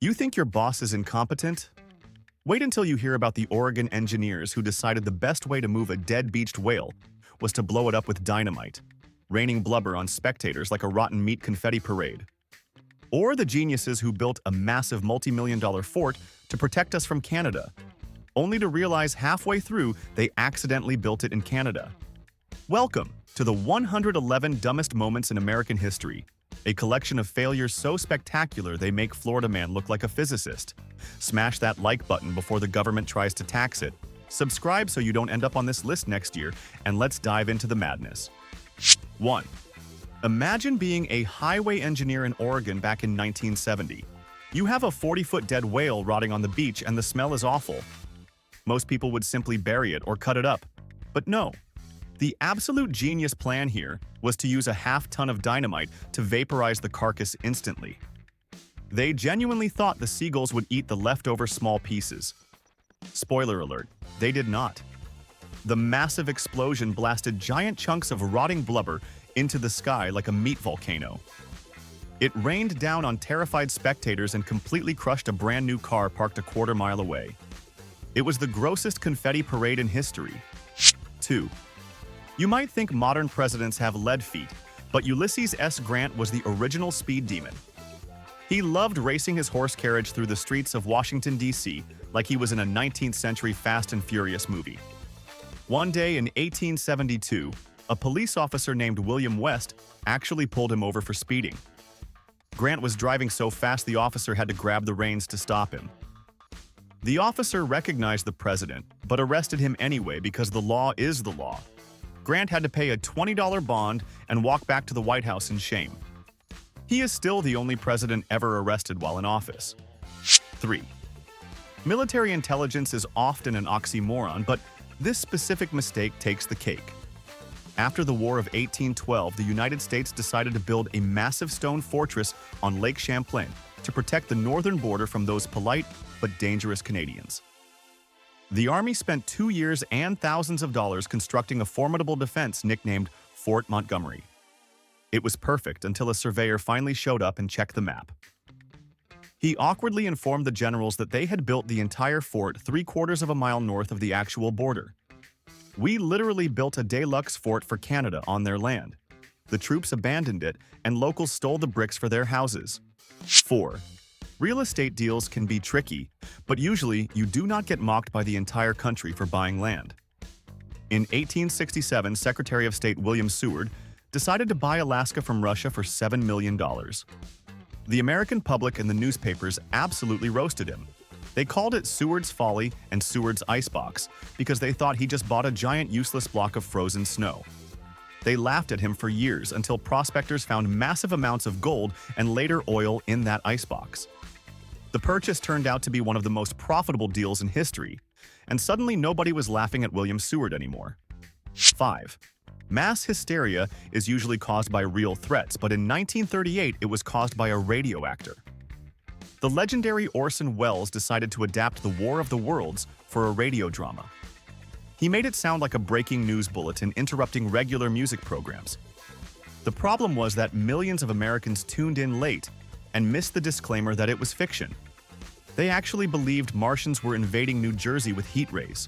You think your boss is incompetent? Wait until you hear about the Oregon engineers who decided the best way to move a dead-beached whale was to blow it up with dynamite, raining blubber on spectators like a rotten meat confetti parade. Or the geniuses who built a massive multi-million-dollar fort to protect us from Canada, only to realize halfway through they accidentally built it in Canada. Welcome to the 111 Dumbest Moments in American History, a collection of failures so spectacular they make Florida man look like a physicist. Smash that like button before the government tries to tax it. Subscribe so you don't end up on this list next year, and let's dive into the madness. 1. Imagine being a highway engineer in Oregon back in 1970. You have a 40-foot dead whale rotting on the beach and the smell is awful. Most people would simply bury it or cut it up. But no. The absolute genius plan here was to use a half-ton of dynamite to vaporize the carcass instantly. They genuinely thought the seagulls would eat the leftover small pieces. Spoiler alert, they did not. The massive explosion blasted giant chunks of rotting blubber into the sky like a meat volcano. It rained down on terrified spectators and completely crushed a brand new car parked a quarter-mile away. It was the grossest confetti parade in history. 2. You might think modern presidents have lead feet, but Ulysses S. Grant was the original speed demon. He loved racing his horse carriage through the streets of Washington, D.C., like he was in a 19th century Fast and Furious movie. One day in 1872, a police officer named William West actually pulled him over for speeding. Grant was driving so fast the officer had to grab the reins to stop him. The officer recognized the president, but arrested him anyway because the law is the law. Grant had to pay a $20 bond and walk back to the White House in shame. He is still the only president ever arrested while in office. 3. Military intelligence is often an oxymoron, but this specific mistake takes the cake. After the War of 1812, the United States decided to build a massive stone fortress on Lake Champlain to protect the northern border from those polite but dangerous Canadians. The Army spent 2 years and thousands of dollars constructing a formidable defense nicknamed Fort Montgomery. It was perfect until a surveyor finally showed up and checked the map. He awkwardly informed the generals that they had built the entire fort 3/4 of a mile north of the actual border. We literally built a deluxe fort for Canada on their land. The troops abandoned it, and locals stole the bricks for their houses. 4. Real estate deals can be tricky, but usually you do not get mocked by the entire country for buying land. In 1867, Secretary of State William Seward decided to buy Alaska from Russia for $7 million. The American public and the newspapers absolutely roasted him. They called it Seward's Folly and Seward's Icebox because they thought he just bought a giant useless block of frozen snow. They laughed at him for years until prospectors found massive amounts of gold and later oil in that icebox. The purchase turned out to be one of the most profitable deals in history, and suddenly nobody was laughing at William Seward anymore. 5. Mass hysteria is usually caused by real threats, but in 1938 it was caused by a radio actor. The legendary Orson Welles decided to adapt The War of the Worlds for a radio drama. He made it sound like a breaking news bulletin interrupting regular music programs. The problem was that millions of Americans tuned in late and missed the disclaimer that it was fiction. They actually believed Martians were invading New Jersey with heat rays.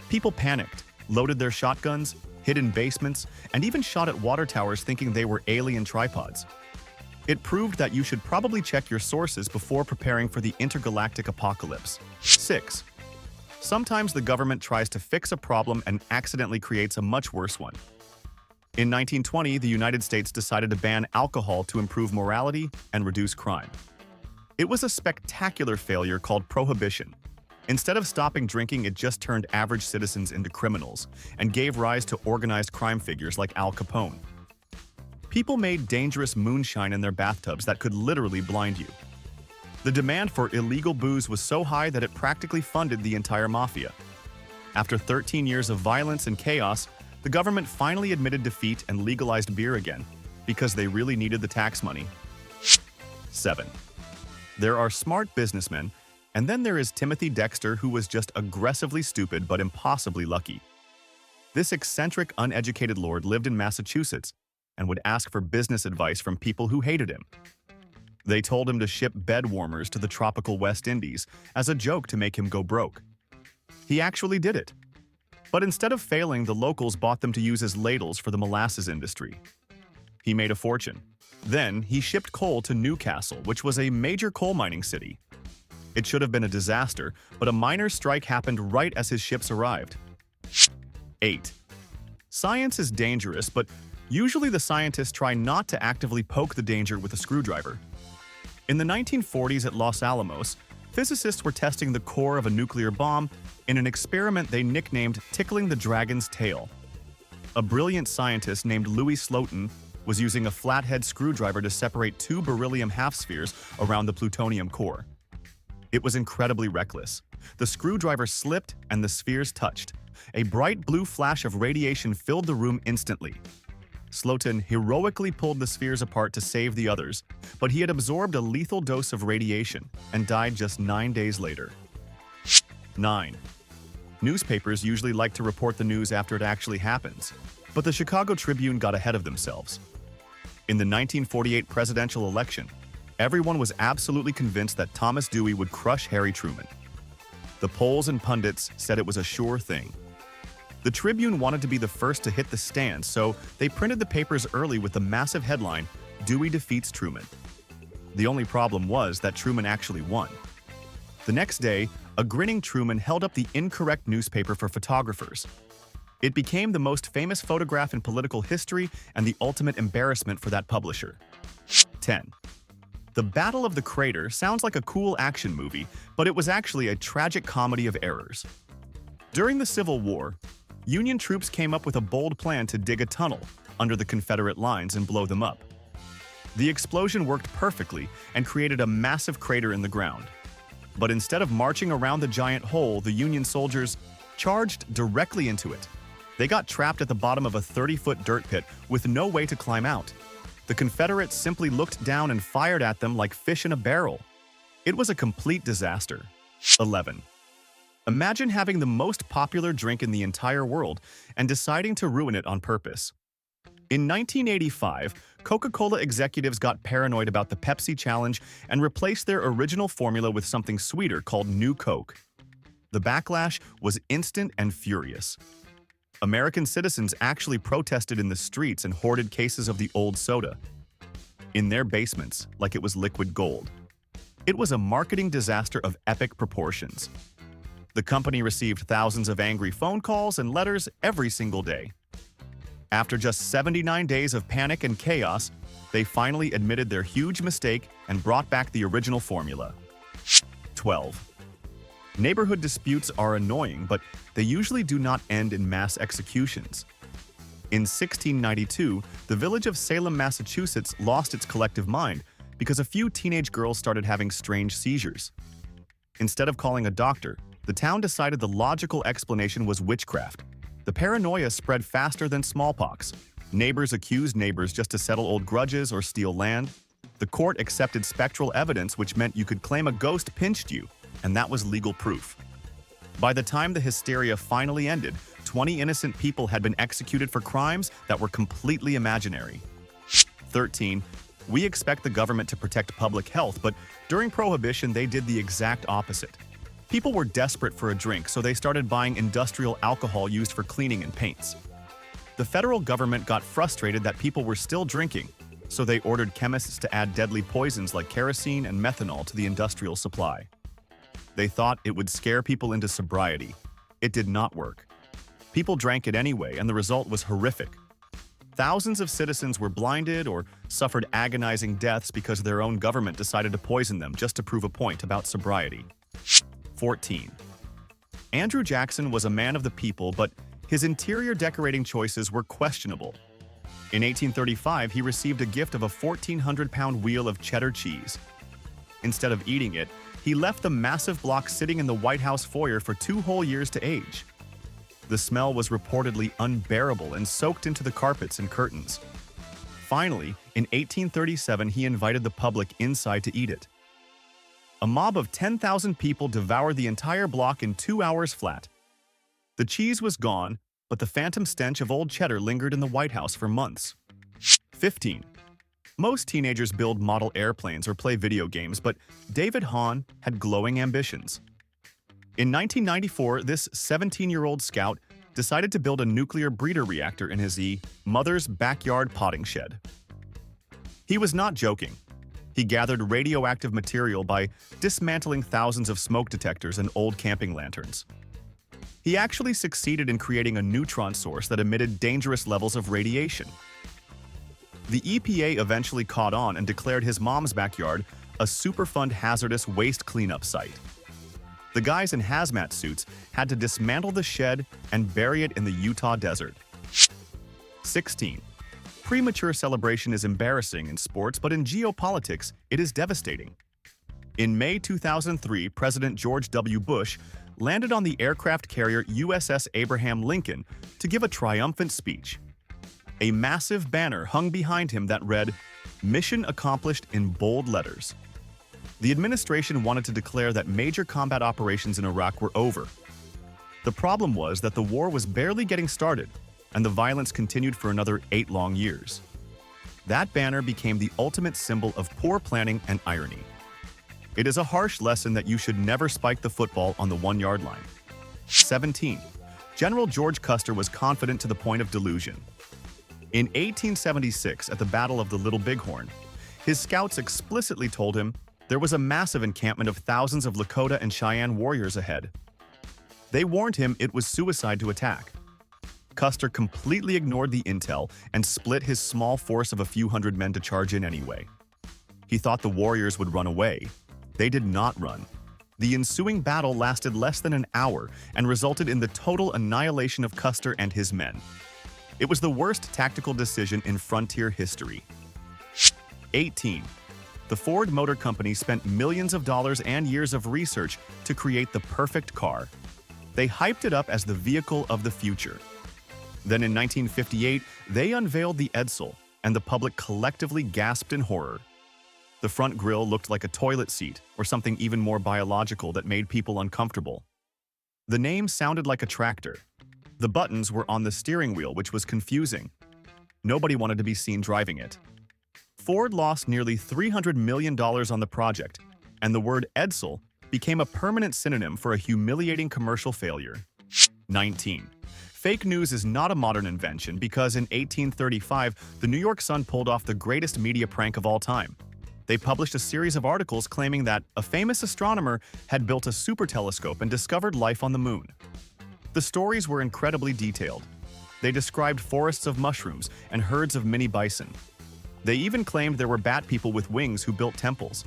People panicked, loaded their shotguns, hid in basements, and even shot at water towers thinking they were alien tripods. It proved that you should probably check your sources before preparing for the intergalactic apocalypse. 6. Sometimes the government tries to fix a problem and accidentally creates a much worse one. In 1920, the United States decided to ban alcohol to improve morality and reduce crime. It was a spectacular failure called prohibition. Instead of stopping drinking, it just turned average citizens into criminals and gave rise to organized crime figures like Al Capone. People made dangerous moonshine in their bathtubs that could literally blind you. The demand for illegal booze was so high that it practically funded the entire mafia. After 13 years of violence and chaos, the government finally admitted defeat and legalized beer again, because they really needed the tax money. 7. There are smart businessmen, and then there is Timothy Dexter, who was just aggressively stupid but impossibly lucky. This eccentric, uneducated lord lived in Massachusetts and would ask for business advice from people who hated him. They told him to ship bed warmers to the tropical West Indies as a joke to make him go broke. He actually did it. But instead of failing, the locals bought them to use as ladles for the molasses industry. He made a fortune. Then, he shipped coal to Newcastle, which was a major coal mining city. It should have been a disaster, but a miners' strike happened right as his ships arrived. 8. Science is dangerous, but usually the scientists try not to actively poke the danger with a screwdriver. In the 1940s at Los Alamos, physicists were testing the core of a nuclear bomb in an experiment they nicknamed Tickling the Dragon's Tail. A brilliant scientist named Louis Slotin was using a flathead screwdriver to separate two beryllium half-spheres around the plutonium core. It was incredibly reckless. The screwdriver slipped and the spheres touched. A bright blue flash of radiation filled the room instantly. Slotin heroically pulled the spheres apart to save the others, but he had absorbed a lethal dose of radiation and died just 9 days later. 9. Newspapers usually like to report the news after it actually happens, but the Chicago Tribune got ahead of themselves. In the 1948 presidential election, everyone was absolutely convinced that Thomas Dewey would crush Harry Truman. The polls and pundits said it was a sure thing. The Tribune wanted to be the first to hit the stand, so they printed the papers early with the massive headline, "Dewey defeats Truman." The only problem was that Truman actually won. The next day, a grinning Truman held up the incorrect newspaper for photographers. It became the most famous photograph in political history and the ultimate embarrassment for that publisher. 10. The Battle of the Crater sounds like a cool action movie, but it was actually a tragic comedy of errors. During the Civil War, Union troops came up with a bold plan to dig a tunnel under the Confederate lines and blow them up. The explosion worked perfectly and created a massive crater in the ground. But instead of marching around the giant hole, the Union soldiers charged directly into it. They got trapped at the bottom of a 30-foot dirt pit with no way to climb out. The Confederates simply looked down and fired at them like fish in a barrel. It was a complete disaster. 11. Imagine having the most popular drink in the entire world and deciding to ruin it on purpose. In 1985, Coca-Cola executives got paranoid about the Pepsi challenge and replaced their original formula with something sweeter called New Coke. The backlash was instant and furious. American citizens actually protested in the streets and hoarded cases of the old soda in their basements like it was liquid gold. It was a marketing disaster of epic proportions. The company received thousands of angry phone calls and letters every single day. After just 79 days of panic and chaos, they finally admitted their huge mistake and brought back the original formula. 12. Neighborhood disputes are annoying, but they usually do not end in mass executions. In 1692, the village of Salem, Massachusetts lost its collective mind because a few teenage girls started having strange seizures. Instead of calling a doctor, the town decided the logical explanation was witchcraft. The paranoia spread faster than smallpox. Neighbors accused neighbors just to settle old grudges or steal land. The court accepted spectral evidence, which meant you could claim a ghost pinched you, and that was legal proof. By the time the hysteria finally ended, 20 innocent people had been executed for crimes that were completely imaginary. 13. We expect the government to protect public health, but during Prohibition, they did the exact opposite. People were desperate for a drink, so they started buying industrial alcohol used for cleaning and paints. The federal government got frustrated that people were still drinking, so they ordered chemists to add deadly poisons like kerosene and methanol to the industrial supply. They thought it would scare people into sobriety. It did not work. People drank it anyway, and the result was horrific. Thousands of citizens were blinded or suffered agonizing deaths because their own government decided to poison them just to prove a point about sobriety. 14. Andrew Jackson was a man of the people, but his interior decorating choices were questionable. In 1835, he received a gift of a 1,400-pound wheel of cheddar cheese. Instead of eating it, he left the massive block sitting in the White House foyer for 2 whole years to age. The smell was reportedly unbearable and soaked into the carpets and curtains. Finally, in 1837, he invited the public inside to eat it. A mob of 10,000 people devoured the entire block in 2 hours flat. The cheese was gone, but the phantom stench of old cheddar lingered in the White House for months. 15. Most teenagers build model airplanes or play video games, but David Hahn had glowing ambitions. In 1994, this 17-year-old scout decided to build a nuclear breeder reactor in his mother's backyard potting shed. He was not joking. He gathered radioactive material by dismantling thousands of smoke detectors and old camping lanterns. He actually succeeded in creating a neutron source that emitted dangerous levels of radiation. The EPA eventually caught on and declared his mom's backyard a Superfund hazardous waste cleanup site. The guys in hazmat suits had to dismantle the shed and bury it in the Utah desert. 16. Premature celebration is embarrassing in sports, but in geopolitics, it is devastating. In May 2003, President George W. Bush landed on the aircraft carrier USS Abraham Lincoln to give a triumphant speech. A massive banner hung behind him that read, "Mission accomplished," in bold letters. The administration wanted to declare that major combat operations in Iraq were over. The problem was that the war was barely getting started, and the violence continued for another 8 long years. That banner became the ultimate symbol of poor planning and irony. It is a harsh lesson that you should never spike the football on the 1-yard line. 17. General George Custer was confident to the point of delusion. In 1876, at the Battle of the Little Bighorn, his scouts explicitly told him there was a massive encampment of thousands of Lakota and Cheyenne warriors ahead. They warned him it was suicide to attack. Custer completely ignored the intel and split his small force of a few hundred men to charge in anyway. He thought the warriors would run away. They did not run. The ensuing battle lasted less than an hour and resulted in the total annihilation of Custer and his men. It was the worst tactical decision in frontier history. 18. The Ford Motor Company spent millions of dollars and years of research to create the perfect car. They hyped it up as the vehicle of the future. Then in 1958, they unveiled the Edsel, and the public collectively gasped in horror. The front grille looked like a toilet seat or something even more biological that made people uncomfortable. The name sounded like a tractor. The buttons were on the steering wheel, which was confusing. Nobody wanted to be seen driving it. Ford lost nearly $300 million on the project, and the word Edsel became a permanent synonym for a humiliating commercial failure. 19. Fake news is not a modern invention because in 1835, the New York Sun pulled off the greatest media prank of all time. They published a series of articles claiming that a famous astronomer had built a super telescope and discovered life on the moon. The stories were incredibly detailed. They described forests of mushrooms and herds of mini bison. They even claimed there were bat people with wings who built temples.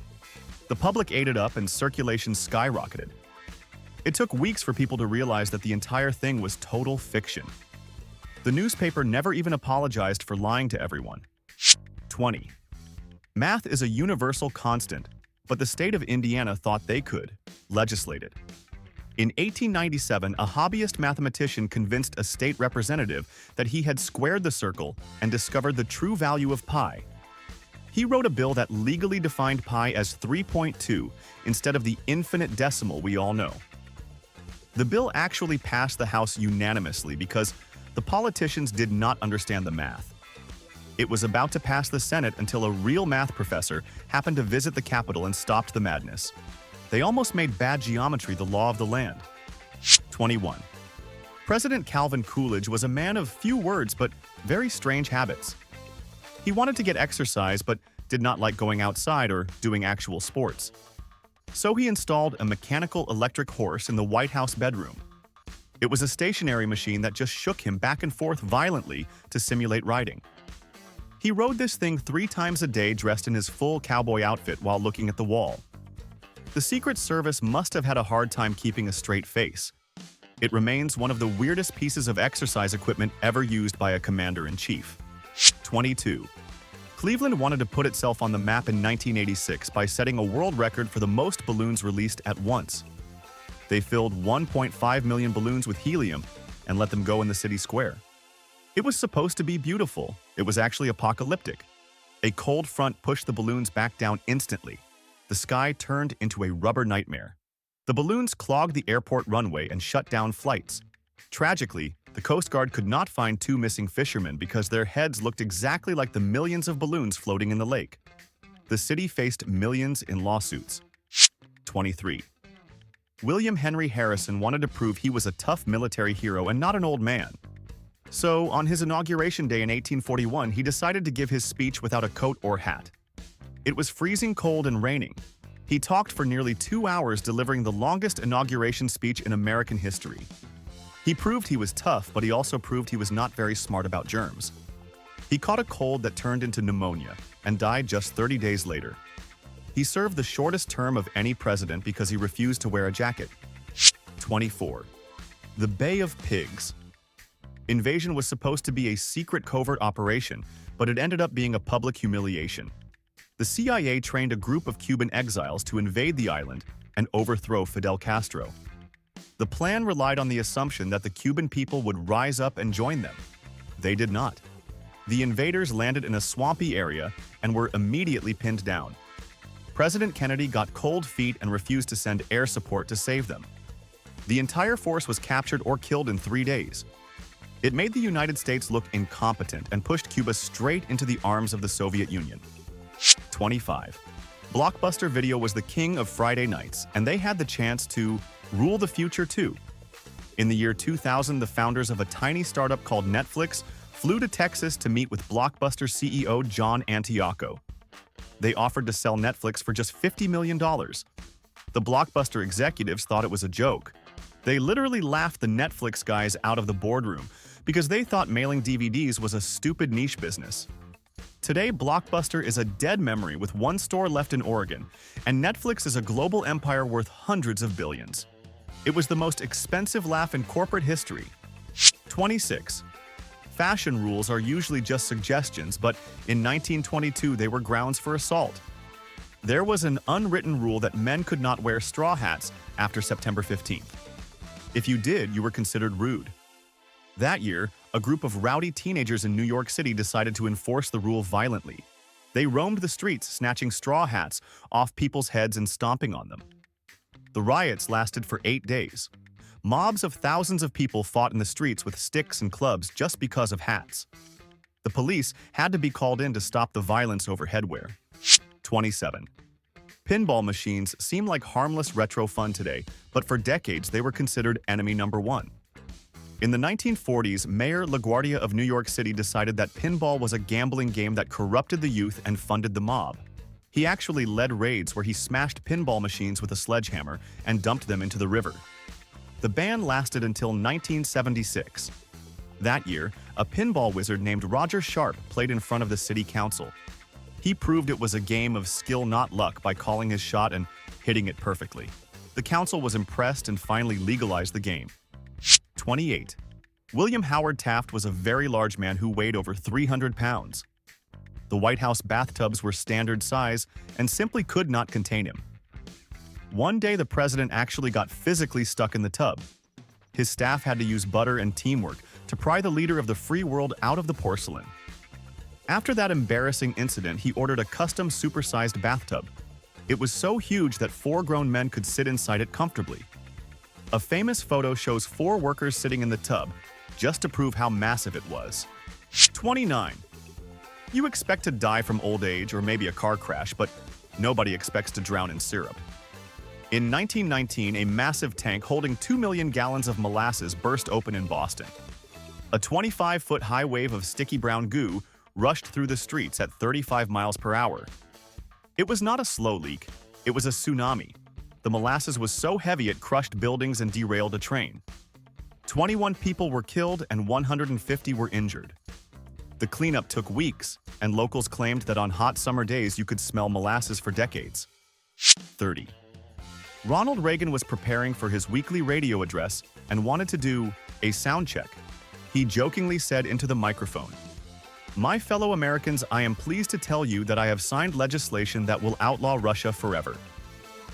The public ate it up and circulation skyrocketed. It took weeks for people to realize that the entire thing was total fiction. The newspaper never even apologized for lying to everyone. 20. Math is a universal constant, but the state of Indiana thought they could legislate it. In 1897, a hobbyist mathematician convinced a state representative that he had squared the circle and discovered the true value of pi. He wrote a bill that legally defined pi as 3.2 instead of the infinite decimal we all know. The bill actually passed the House unanimously because the politicians did not understand the math. It was about to pass the Senate until a real math professor happened to visit the Capitol and stopped the madness. They almost made bad geometry the law of the land. 21. President Calvin Coolidge was a man of few words but very strange habits. He wanted to get exercise but did not like going outside or doing actual sports. So he installed a mechanical electric horse in the White House bedroom. It was a stationary machine that just shook him back and forth violently to simulate riding. He rode this thing 3 times a day dressed in his full cowboy outfit while looking at the wall. The Secret Service must have had a hard time keeping a straight face. It remains one of the weirdest pieces of exercise equipment ever used by a commander-in-chief. 22. Cleveland wanted to put itself on the map in 1986 by setting a world record for the most balloons released at once. They filled 1.5 million balloons with helium and let them go in the city square. It was supposed to be beautiful. It was actually apocalyptic. A cold front pushed the balloons back down instantly. The sky turned into a rubber nightmare. The balloons clogged the airport runway and shut down flights. Tragically, the The Coast Guard could not find two missing fishermen because their heads looked exactly like the millions of balloons floating in the lake. The city faced millions in lawsuits. 23. William Henry Harrison wanted to prove he was a tough military hero and not an old man. So, on his inauguration day in 1841, he decided to give his speech without a coat or hat. It was freezing cold and raining. He talked for nearly 2 hours, delivering the longest inauguration speech in American history. He proved he was tough, but he also proved he was not very smart about germs. He caught a cold that turned into pneumonia and died just 30 days later. He served the shortest term of any president because he refused to wear a jacket. 24. The Bay of Pigs. Invasion was supposed to be a secret covert operation, but it ended up being a public humiliation. The CIA trained a group of Cuban exiles to invade the island and overthrow Fidel Castro. The plan relied on the assumption that the Cuban people would rise up and join them. They did not. The invaders landed in a swampy area and were immediately pinned down. President Kennedy got cold feet and refused to send air support to save them. The entire force was captured or killed in 3 days. It made the United States look incompetent and pushed Cuba straight into the arms of the Soviet Union. 25. Blockbuster Video was the king of Friday nights, and they had the chance to rule the future too. In the year 2000, the founders of a tiny startup called Netflix flew to Texas to meet with Blockbuster CEO John Antioco. They offered to sell Netflix for just $50 million. The Blockbuster executives thought it was a joke. They literally laughed the Netflix guys out of the boardroom because they thought mailing DVDs was a stupid niche business. Today, Blockbuster is a dead memory with one store left in Oregon, and Netflix is a global empire worth hundreds of billions. It was the most expensive laugh in corporate history. 26. Fashion rules are usually just suggestions, but in 1922 they were grounds for assault. There was an unwritten rule that men could not wear straw hats after September 15th. If you did, you were considered rude. That year, a group of rowdy teenagers in New York City decided to enforce the rule violently. They roamed the streets, snatching straw hats off people's heads and stomping on them. The riots lasted for 8 days. Mobs of thousands of people fought in the streets with sticks and clubs just because of hats. The police had to be called in to stop the violence over headwear. 27. Pinball machines seem like harmless retro fun today, but for decades they were considered enemy number one. In the 1940s, Mayor LaGuardia of New York City decided that pinball was a gambling game that corrupted the youth and funded the mob. He actually led raids where he smashed pinball machines with a sledgehammer and dumped them into the river. The ban lasted until 1976. That year, a pinball wizard named Roger Sharp played in front of the city council. He proved it was a game of skill, not luck, by calling his shot and hitting it perfectly. The council was impressed and finally legalized the game. 28. William Howard Taft was a very large man who weighed over 300 pounds. The White House bathtubs were standard size and simply could not contain him. One day, the president actually got physically stuck in the tub. His staff had to use butter and teamwork to pry the leader of the free world out of the porcelain. After that embarrassing incident, he ordered a custom supersized bathtub. It was so huge that 4 grown men could sit inside it comfortably. A famous photo shows 4 workers sitting in the tub, just to prove how massive it was. 29. You expect to die from old age or maybe a car crash, but nobody expects to drown in syrup. In 1919, a massive tank holding 2 million gallons of molasses burst open in Boston. A 25-foot-high wave of sticky brown goo rushed through the streets at 35 miles per hour. It was not a slow leak, it was a tsunami. The molasses was so heavy it crushed buildings and derailed a train. 21 people were killed and 150 were injured. The cleanup took weeks, and locals claimed that on hot summer days you could smell molasses for decades. 30. Ronald Reagan was preparing for his weekly radio address and wanted to do a sound check. He jokingly said into the microphone, "My fellow Americans, I am pleased to tell you that I have signed legislation that will outlaw Russia forever.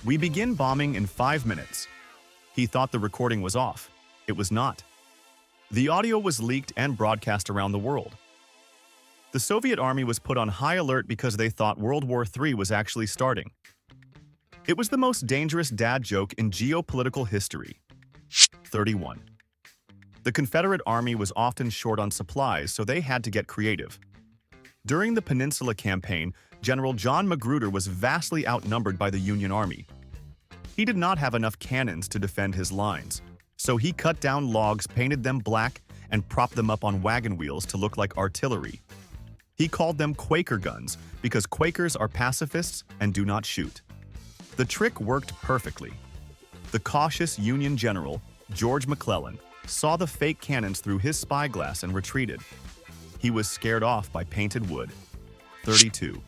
We begin bombing in 5 minutes." He thought the recording was off. It was not. The audio was leaked and broadcast around the world. The Soviet army was put on high alert because they thought World War III was actually starting. It was the most dangerous dad joke in geopolitical history. 31. The Confederate Army was often short on supplies, so they had to get creative. During the Peninsula Campaign, General John Magruder was vastly outnumbered by the Union Army. He did not have enough cannons to defend his lines, so he cut down logs, painted them black, and propped them up on wagon wheels to look like artillery. He called them Quaker guns because Quakers are pacifists and do not shoot. The trick worked perfectly. The cautious Union general, George McClellan, saw the fake cannons through his spyglass and retreated. He was scared off by painted wood. 32.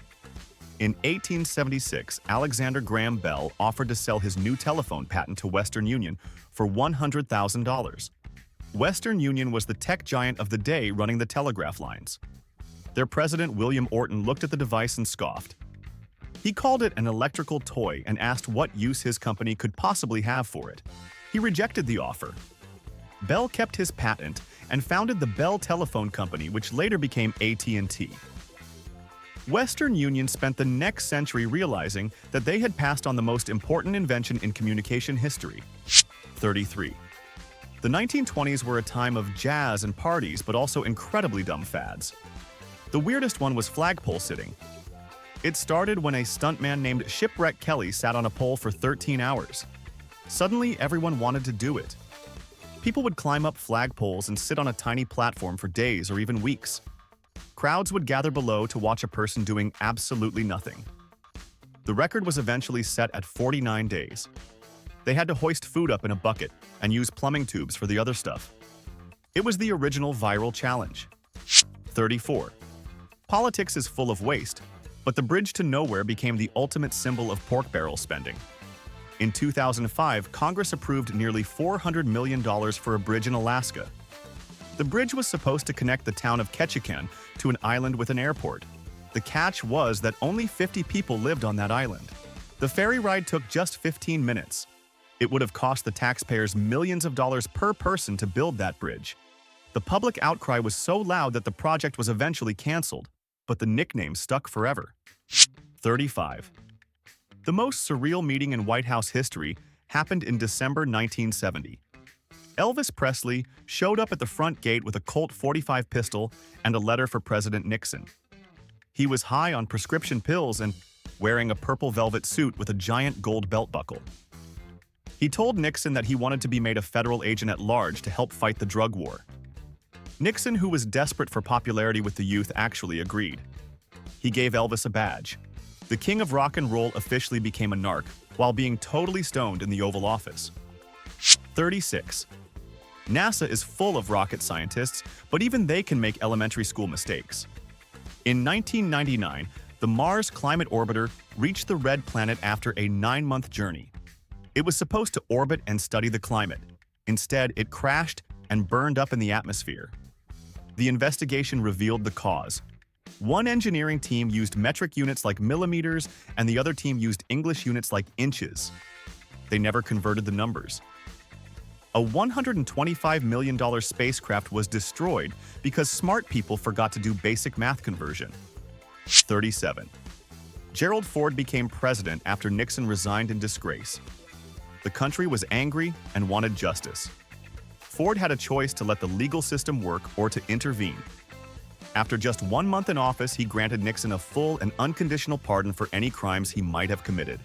In 1876, Alexander Graham Bell offered to sell his new telephone patent to Western Union for $100,000. Western Union was the tech giant of the day running the telegraph lines. Their president, William Orton, looked at the device and scoffed. He called it an electrical toy and asked what use his company could possibly have for it. He rejected the offer. Bell kept his patent and founded the Bell Telephone Company, which later became AT&T. Western Union spent the next century realizing that they had passed on the most important invention in communication history. 33. The 1920s were a time of jazz and parties, but also incredibly dumb fads. The weirdest one was flagpole sitting. It started when a stuntman named Shipwreck Kelly sat on a pole for 13 hours. Suddenly, everyone wanted to do it. People would climb up flagpoles and sit on a tiny platform for days or even weeks. Crowds would gather below to watch a person doing absolutely nothing. The record was eventually set at 49 days. They had to hoist food up in a bucket and use plumbing tubes for the other stuff. It was the original viral challenge. 34. Politics is full of waste, but the bridge to nowhere became the ultimate symbol of pork barrel spending. In 2005, Congress approved nearly $400 million for a bridge in Alaska. The bridge was supposed to connect the town of Ketchikan to an island with an airport. The catch was that only 50 people lived on that island. The ferry ride took just 15 minutes. It would have cost the taxpayers millions of dollars per person to build that bridge. The public outcry was so loud that the project was eventually canceled, but the nickname stuck forever. 35. The most surreal meeting in White House history happened in December 1970. Elvis Presley showed up at the front gate with a Colt .45 pistol and a letter for President Nixon. He was high on prescription pills and wearing a purple velvet suit with a giant gold belt buckle. He told Nixon that he wanted to be made a federal agent at large to help fight the drug war. Nixon, who was desperate for popularity with the youth, actually agreed. He gave Elvis a badge. The king of rock and roll officially became a narc while being totally stoned in the Oval Office. 36. NASA is full of rocket scientists, but even they can make elementary school mistakes. In 1999, the Mars Climate Orbiter reached the red planet after a 9-month journey. It was supposed to orbit and study the climate. Instead, it crashed and burned up in the atmosphere. The investigation revealed the cause. One engineering team used metric units like millimeters, and the other team used English units like inches. They never converted the numbers. A $125 million spacecraft was destroyed because smart people forgot to do basic math conversion. 37. Gerald Ford became president after Nixon resigned in disgrace. The country was angry and wanted justice. Ford had a choice to let the legal system work or to intervene. After just 1 month in office, he granted Nixon a full and unconditional pardon for any crimes he might have committed.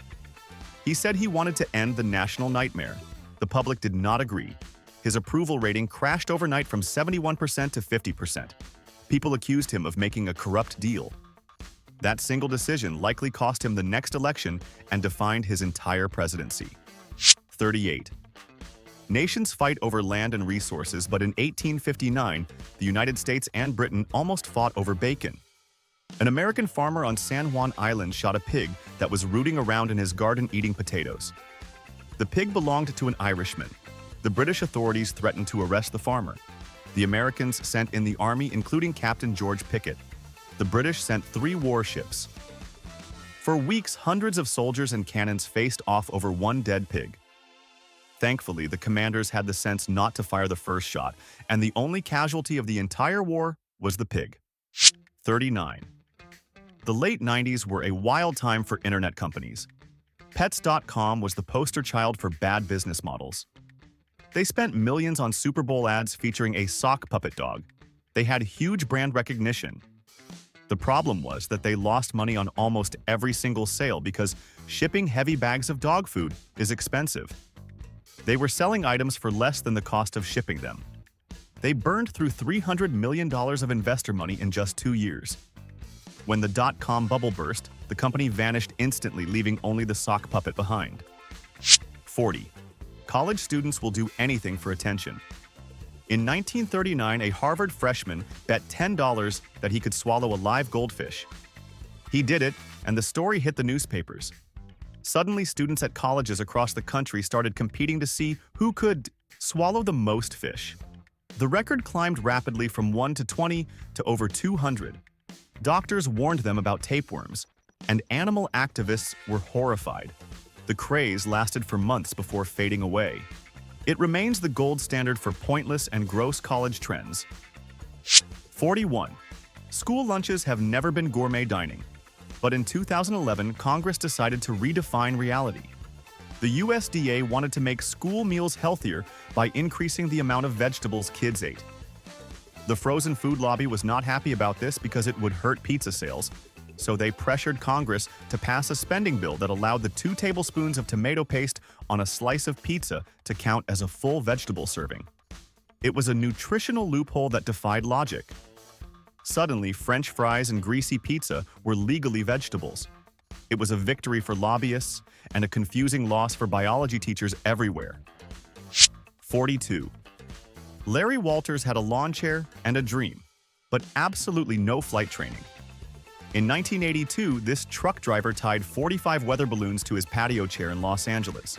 He said he wanted to end the national nightmare. The public did not agree. His approval rating crashed overnight from 71% to 50%. People accused him of making a corrupt deal. That single decision likely cost him the next election and defined his entire presidency. 38. Nations fight over land and resources, but in 1859, the United States and Britain almost fought over bacon. An American farmer on San Juan Island shot a pig that was rooting around in his garden eating potatoes. The pig belonged to an Irishman. The British authorities threatened to arrest the farmer. The Americans sent in the army, including Captain George Pickett. The British sent 3 warships. For weeks, hundreds of soldiers and cannons faced off over one dead pig. Thankfully, the commanders had the sense not to fire the first shot, and the only casualty of the entire war was the pig. 39. The late 90s were a wild time for internet companies. Pets.com was the poster child for bad business models. They spent millions on Super Bowl ads featuring a sock puppet dog. They had huge brand recognition. The problem was that they lost money on almost every single sale because shipping heavy bags of dog food is expensive. They were selling items for less than the cost of shipping them. They burned through $300 million of investor money in just 2 years. When the dot-com bubble burst, the company vanished instantly, leaving only the sock puppet behind. 40. College students will do anything for attention. In 1939, a Harvard freshman bet $10 that he could swallow a live goldfish. He did it, and the story hit the newspapers. Suddenly, students at colleges across the country started competing to see who could swallow the most fish. The record climbed rapidly from 1 to 20 to over 200. Doctors warned them about tapeworms, and animal activists were horrified. The craze lasted for months before fading away. It remains the gold standard for pointless and gross college trends. 41. School lunches have never been gourmet dining. But in 2011, Congress decided to redefine reality. The USDA wanted to make school meals healthier by increasing the amount of vegetables kids ate. The frozen food lobby was not happy about this because it would hurt pizza sales, so they pressured Congress to pass a spending bill that allowed the 2 tablespoons of tomato paste on a slice of pizza to count as a full vegetable serving. It was a nutritional loophole that defied logic. Suddenly, French fries and greasy pizza were legally vegetables. It was a victory for lobbyists and a confusing loss for biology teachers everywhere. 42. Larry Walters had a lawn chair and a dream, but absolutely no flight training. In 1982, this truck driver tied 45 weather balloons to his patio chair in Los Angeles.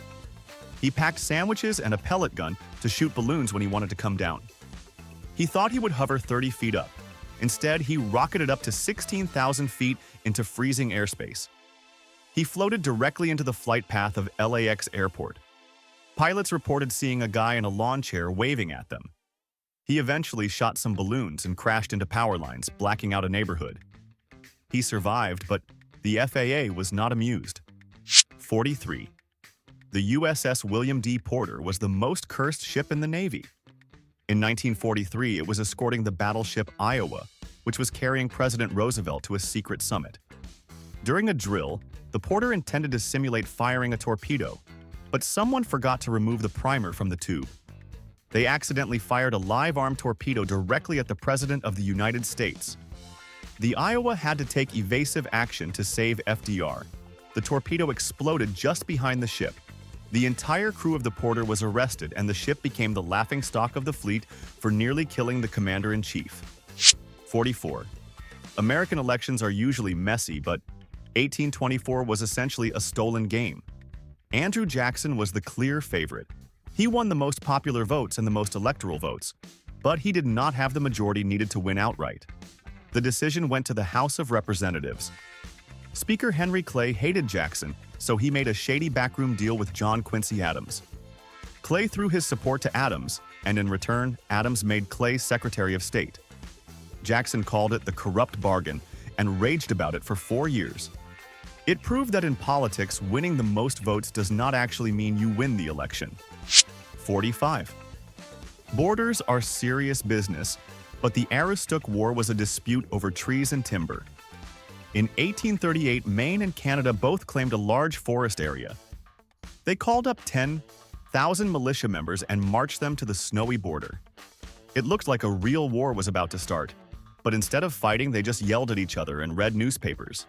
He packed sandwiches and a pellet gun to shoot balloons when he wanted to come down. He thought he would hover 30 feet up. Instead, he rocketed up to 16,000 feet into freezing airspace. He floated directly into the flight path of LAX airport. Pilots reported seeing a guy in a lawn chair waving at them. He eventually shot some balloons and crashed into power lines, blacking out a neighborhood. He survived, but the FAA was not amused. 43. The USS William D. Porter was the most cursed ship in the Navy. In 1943, it was escorting the battleship Iowa, which was carrying President Roosevelt to a secret summit. During a drill, the Porter intended to simulate firing a torpedo, but someone forgot to remove the primer from the tube. They accidentally fired a live-arm torpedo directly at the President of the United States. The Iowa had to take evasive action to save FDR. The torpedo exploded just behind the ship. The entire crew of the Porter was arrested, and the ship became the laughingstock of the fleet for nearly killing the commander-in-chief. 44. American elections are usually messy, but 1824 was essentially a stolen game. Andrew Jackson was the clear favorite. He won the most popular votes and the most electoral votes, but he did not have the majority needed to win outright. The decision went to the House of Representatives. Speaker Henry Clay hated Jackson, so he made a shady backroom deal with John Quincy Adams. Clay threw his support to Adams, and in return, Adams made Clay Secretary of State. Jackson called it the corrupt bargain and raged about it for 4 years. It proved that in politics, winning the most votes does not actually mean you win the election. 45. Borders are serious business, but the Aroostook War was a dispute over trees and timber. In 1838, Maine and Canada both claimed a large forest area. They called up 10,000 militia members and marched them to the snowy border. It looked like a real war was about to start, but instead of fighting, they just yelled at each other and read newspapers.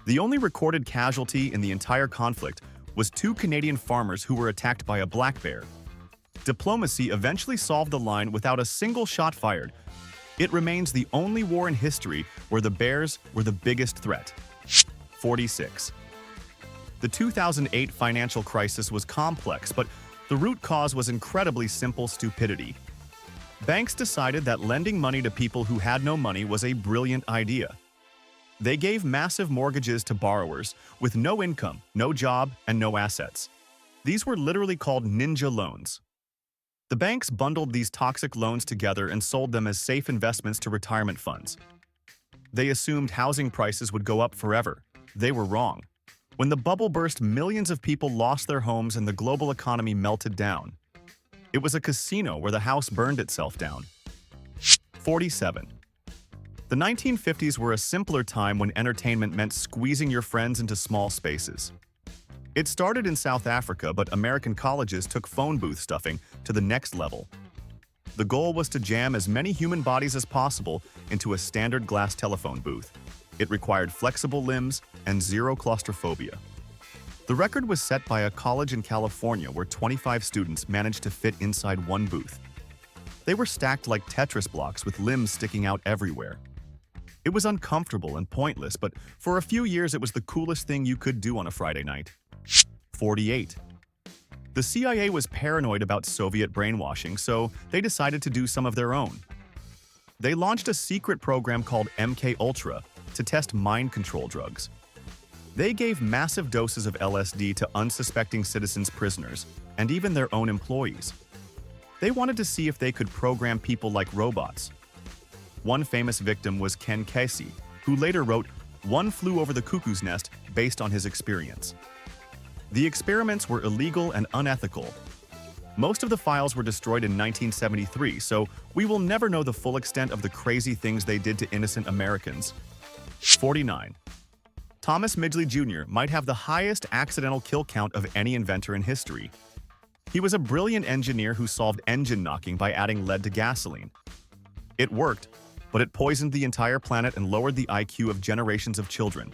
The only recorded casualty in the entire conflict was 2 Canadian farmers who were attacked by a black bear. Diplomacy eventually solved the line without a single shot fired. It remains the only war in history where the bears were the biggest threat. 46. The 2008 financial crisis was complex, but the root cause was incredibly simple: stupidity. Banks decided that lending money to people who had no money was a brilliant idea. They gave massive mortgages to borrowers with no income, no job, and no assets. These were literally called ninja loans. The banks bundled these toxic loans together and sold them as safe investments to retirement funds. They assumed housing prices would go up forever. They were wrong. When the bubble burst, millions of people lost their homes and the global economy melted down. It was a casino where the house burned itself down. 47. The 1950s were a simpler time when entertainment meant squeezing your friends into small spaces. It started in South Africa, but American colleges took phone booth stuffing to the next level. The goal was to jam as many human bodies as possible into a standard glass telephone booth. It required flexible limbs and zero claustrophobia. The record was set by a college in California where 25 students managed to fit inside one booth. They were stacked like Tetris blocks with limbs sticking out everywhere. It was uncomfortable and pointless, but for a few years it was the coolest thing you could do on a Friday night. 48. The CIA was paranoid about Soviet brainwashing, so they decided to do some of their own. They launched a secret program called MK-Ultra to test mind control drugs. They gave massive doses of LSD to unsuspecting citizens, prisoners, and even their own employees. They wanted to see if they could program people like robots. One famous victim was Ken Kesey, who later wrote One Flew Over the Cuckoo's Nest based on his experience. The experiments were illegal and unethical. Most of the files were destroyed in 1973, so we will never know the full extent of the crazy things they did to innocent Americans. 49. Thomas Midgley Jr. might have the highest accidental kill count of any inventor in history. He was a brilliant engineer who solved engine knocking by adding lead to gasoline. It worked, but it poisoned the entire planet and lowered the IQ of generations of children.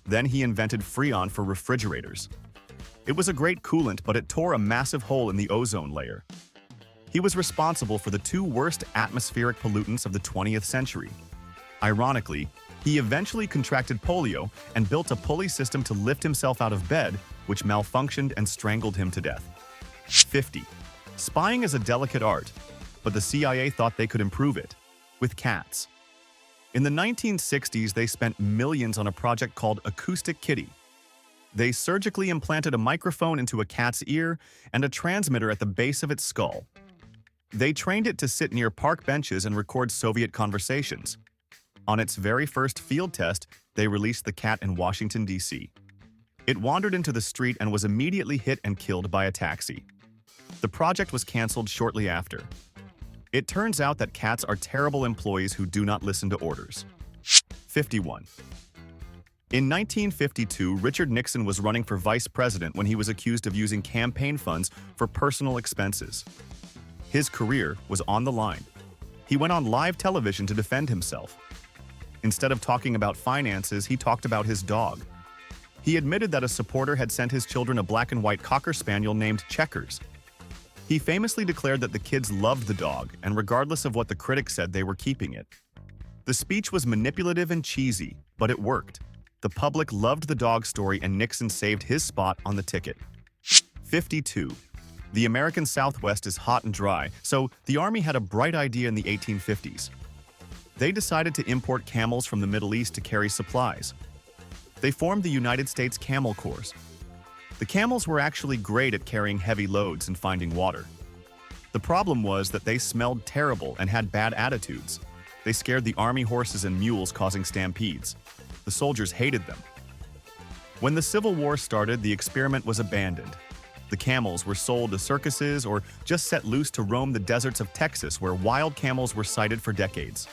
Then he invented Freon for refrigerators. It was a great coolant, but it tore a massive hole in the ozone layer. He was responsible for the two worst atmospheric pollutants of the 20th century. Ironically, he eventually contracted polio and built a pulley system to lift himself out of bed, which malfunctioned and strangled him to death. 50. Spying is a delicate art, but the CIA thought they could improve it with cats. In the 1960s, they spent millions on a project called Acoustic Kitty. They surgically implanted a microphone into a cat's ear and a transmitter at the base of its skull. They trained it to sit near park benches and record Soviet conversations. On its very first field test, they released the cat in Washington, D.C. It wandered into the street and was immediately hit and killed by a taxi. The project was canceled shortly after. It turns out that cats are terrible employees who do not listen to orders. 51. In 1952, Richard Nixon was running for vice president when he was accused of using campaign funds for personal expenses. His career was on the line. He went on live television to defend himself. Instead of talking about finances, he talked about his dog. He admitted that a supporter had sent his children a black and white cocker spaniel named Checkers. He famously declared that the kids loved the dog, and regardless of what the critics said, they were keeping it. The speech was manipulative and cheesy, but it worked. The public loved the dog story, and Nixon saved his spot on the ticket. 52. The American Southwest is hot and dry, so the Army had a bright idea in the 1850s. They decided to import camels from the Middle East to carry supplies. They formed the United States Camel Corps. The camels were actually great at carrying heavy loads and finding water. The problem was that they smelled terrible and had bad attitudes. They scared the army horses and mules, causing stampedes. The soldiers hated them. When the Civil War started, the experiment was abandoned. The camels were sold to circuses or just set loose to roam the deserts of Texas, where wild camels were sighted for decades.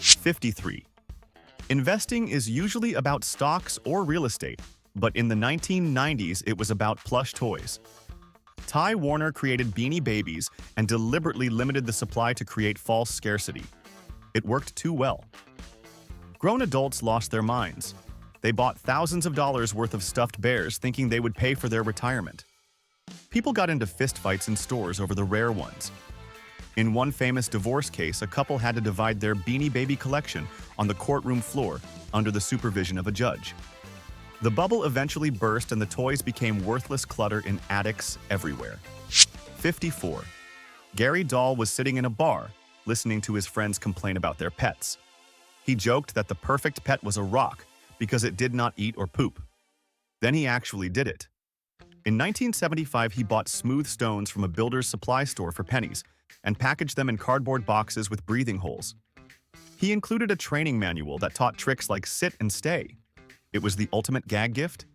53. Investing is usually about stocks or real estate, but in the 1990s it was about plush toys. Ty Warner created Beanie Babies and deliberately limited the supply to create false scarcity. It worked too well. Grown adults lost their minds. They bought thousands of dollars worth of stuffed bears thinking they would pay for their retirement. People got into fistfights in stores over the rare ones. In one famous divorce case, a couple had to divide their Beanie Baby collection on the courtroom floor under the supervision of a judge. The bubble eventually burst and the toys became worthless clutter in attics everywhere. 54. Gary Dahl was sitting in a bar, listening to his friends complain about their pets. He joked that the perfect pet was a rock because it did not eat or poop. Then he actually did it. In 1975, he bought smooth stones from a builder's supply store for pennies and packaged them in cardboard boxes with breathing holes. He included a training manual that taught tricks like sit and stay. It was the ultimate gag gift.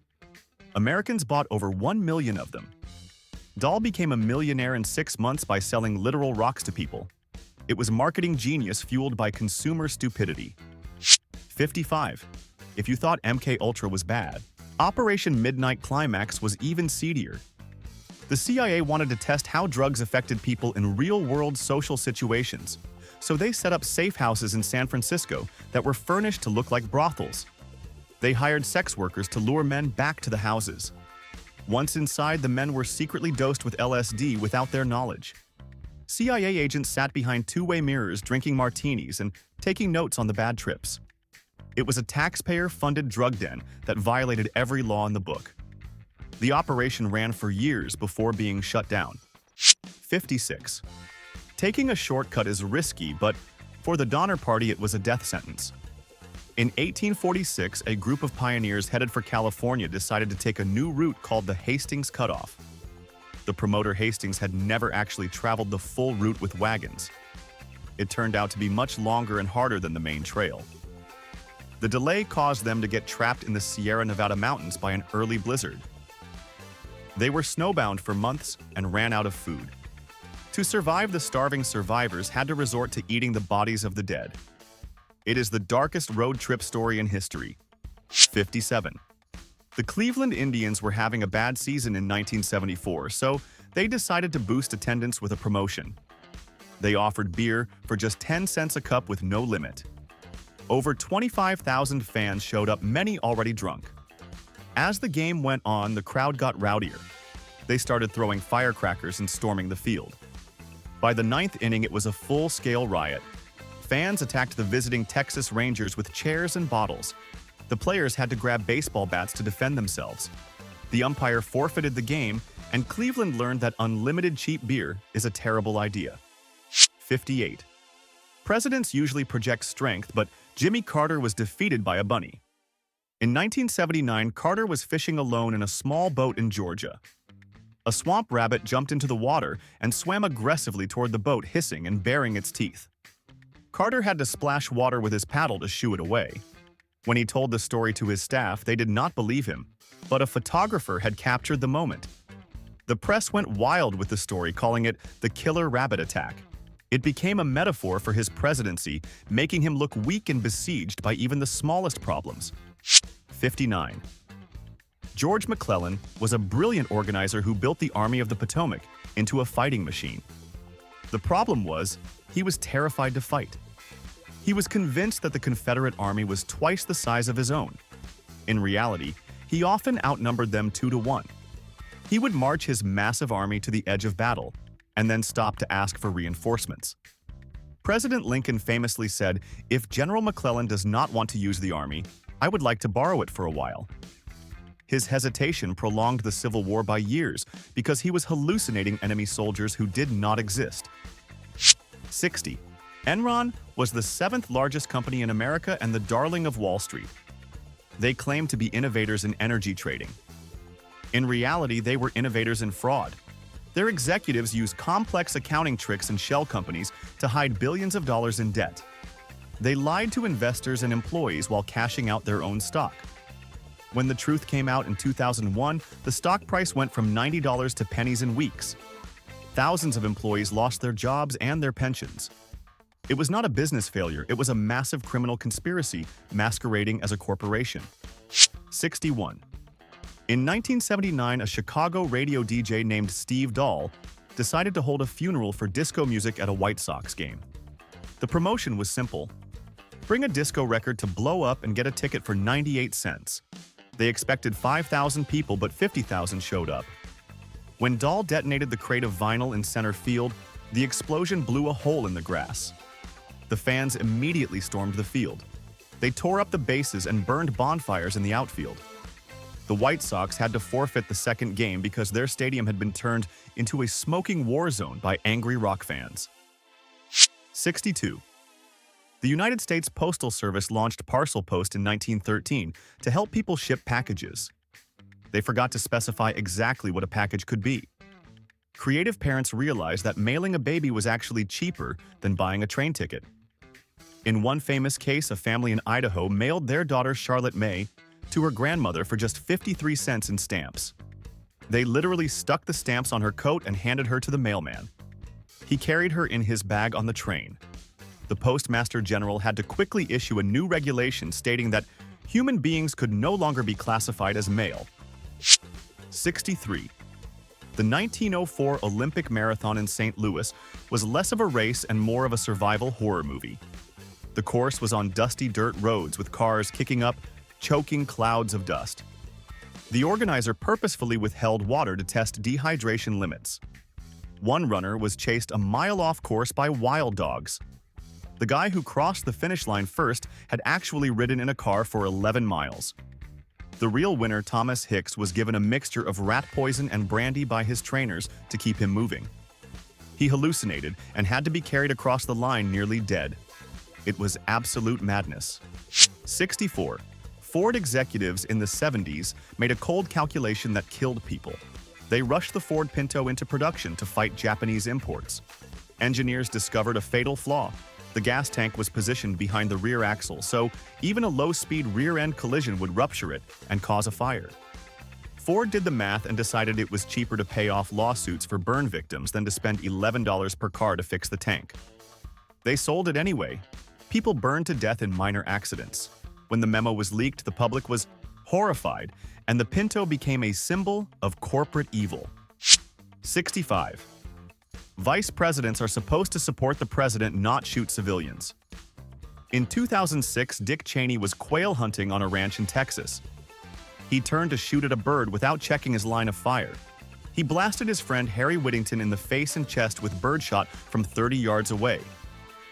Americans bought over 1 million of them. Dahl became a millionaire in 6 months by selling literal rocks to people. It was marketing genius fueled by consumer stupidity. 55. If you thought MK Ultra was bad, Operation Midnight Climax was even seedier. The CIA wanted to test how drugs affected people in real-world social situations, so they set up safe houses in San Francisco that were furnished to look like brothels. They hired sex workers to lure men back to the houses. Once inside, the men were secretly dosed with LSD without their knowledge. CIA agents sat behind two-way mirrors drinking martinis and taking notes on the bad trips. It was a taxpayer-funded drug den that violated every law in the book. The operation ran for years before being shut down. 56. Taking a shortcut is risky, but for the Donner Party it was a death sentence. In 1846, a group of pioneers headed for California decided to take a new route called the Hastings Cutoff. The promoter Hastings had never actually traveled the full route with wagons. It turned out to be much longer and harder than the main trail. The delay caused them to get trapped in the Sierra Nevada mountains by an early blizzard. They were snowbound for months and ran out of food. To survive, the starving survivors had to resort to eating the bodies of the dead. It is the darkest road trip story in history. 57. The Cleveland Indians were having a bad season in 1974, so they decided to boost attendance with a promotion. They offered beer for just 10 cents a cup with no limit. Over 25,000 fans showed up, many already drunk. As the game went on, the crowd got rowdier. They started throwing firecrackers and storming the field. By the 9th inning, it was a full-scale riot. Fans attacked the visiting Texas Rangers with chairs and bottles. The players had to grab baseball bats to defend themselves. The umpire forfeited the game, and Cleveland learned that unlimited cheap beer is a terrible idea. 58. Presidents usually project strength, but Jimmy Carter was defeated by a bunny. In 1979, Carter was fishing alone in a small boat in Georgia. A swamp rabbit jumped into the water and swam aggressively toward the boat, hissing and baring its teeth. Carter had to splash water with his paddle to shoo it away. When he told the story to his staff, they did not believe him, but a photographer had captured the moment. The press went wild with the story, calling it the killer rabbit attack. It became a metaphor for his presidency, making him look weak and besieged by even the smallest problems. 59. George McClellan was a brilliant organizer who built the Army of the Potomac into a fighting machine. The problem was, he was terrified to fight. He was convinced that the Confederate Army was twice the size of his own. In reality, he often outnumbered them 2-to-1. He would march his massive army to the edge of battle, and then stop to ask for reinforcements. President Lincoln famously said, "If General McClellan does not want to use the army, I would like to borrow it for a while." His hesitation prolonged the Civil War by years because he was hallucinating enemy soldiers who did not exist. 60. Enron was the 7th largest company in America and the darling of Wall Street. They claimed to be innovators in energy trading. In reality, they were innovators in fraud. Their executives used complex accounting tricks and shell companies to hide billions of dollars in debt. They lied to investors and employees while cashing out their own stock. When the truth came out in 2001, the stock price went from $90 to pennies in weeks. Thousands of employees lost their jobs and their pensions. It was not a business failure, it was a massive criminal conspiracy masquerading as a corporation. 61. In 1979, a Chicago radio DJ named Steve Dahl decided to hold a funeral for disco music at a White Sox game. The promotion was simple. Bring a disco record to blow up and get a ticket for 98 cents. They expected 5,000 people, but 50,000 showed up. When Dahl detonated the crate of vinyl in center field, the explosion blew a hole in the grass. The fans immediately stormed the field. They tore up the bases and burned bonfires in the outfield. The White Sox had to forfeit the second game because their stadium had been turned into a smoking war zone by angry rock fans. 62. The United States Postal Service launched Parcel Post in 1913 to help people ship packages. They forgot to specify exactly what a package could be. Creative parents realized that mailing a baby was actually cheaper than buying a train ticket. In one famous case, a family in Idaho mailed their daughter Charlotte May to her grandmother for just 53 cents in stamps. They literally stuck the stamps on her coat and handed her to the mailman. He carried her in his bag on the train. The Postmaster General had to quickly issue a new regulation stating that human beings could no longer be classified as male. 63. The 1904 Olympic Marathon in St. Louis was less of a race and more of a survival horror movie. The course was on dusty dirt roads with cars kicking up, choking clouds of dust. The organizer purposefully withheld water to test dehydration limits. One runner was chased a mile off course by wild dogs. The guy who crossed the finish line first had actually ridden in a car for 11 miles. The real winner, Thomas Hicks, was given a mixture of rat poison and brandy by his trainers to keep him moving. He hallucinated and had to be carried across the line nearly dead. It was absolute madness. 64. Ford executives in the 70s made a cold calculation that killed people. They rushed the Ford Pinto into production to fight Japanese imports. Engineers discovered a fatal flaw. The gas tank was positioned behind the rear axle, so even a low-speed rear-end collision would rupture it and cause a fire. Ford did the math and decided it was cheaper to pay off lawsuits for burn victims than to spend $11 per car to fix the tank. They sold it anyway. People burned to death in minor accidents. When the memo was leaked, the public was horrified, and the Pinto became a symbol of corporate evil. 65. Vice presidents are supposed to support the president, not shoot civilians. In 2006, Dick Cheney was quail hunting on a ranch in Texas. He turned to shoot at a bird without checking his line of fire. He blasted his friend Harry Whittington in the face and chest with birdshot from 30 yards away.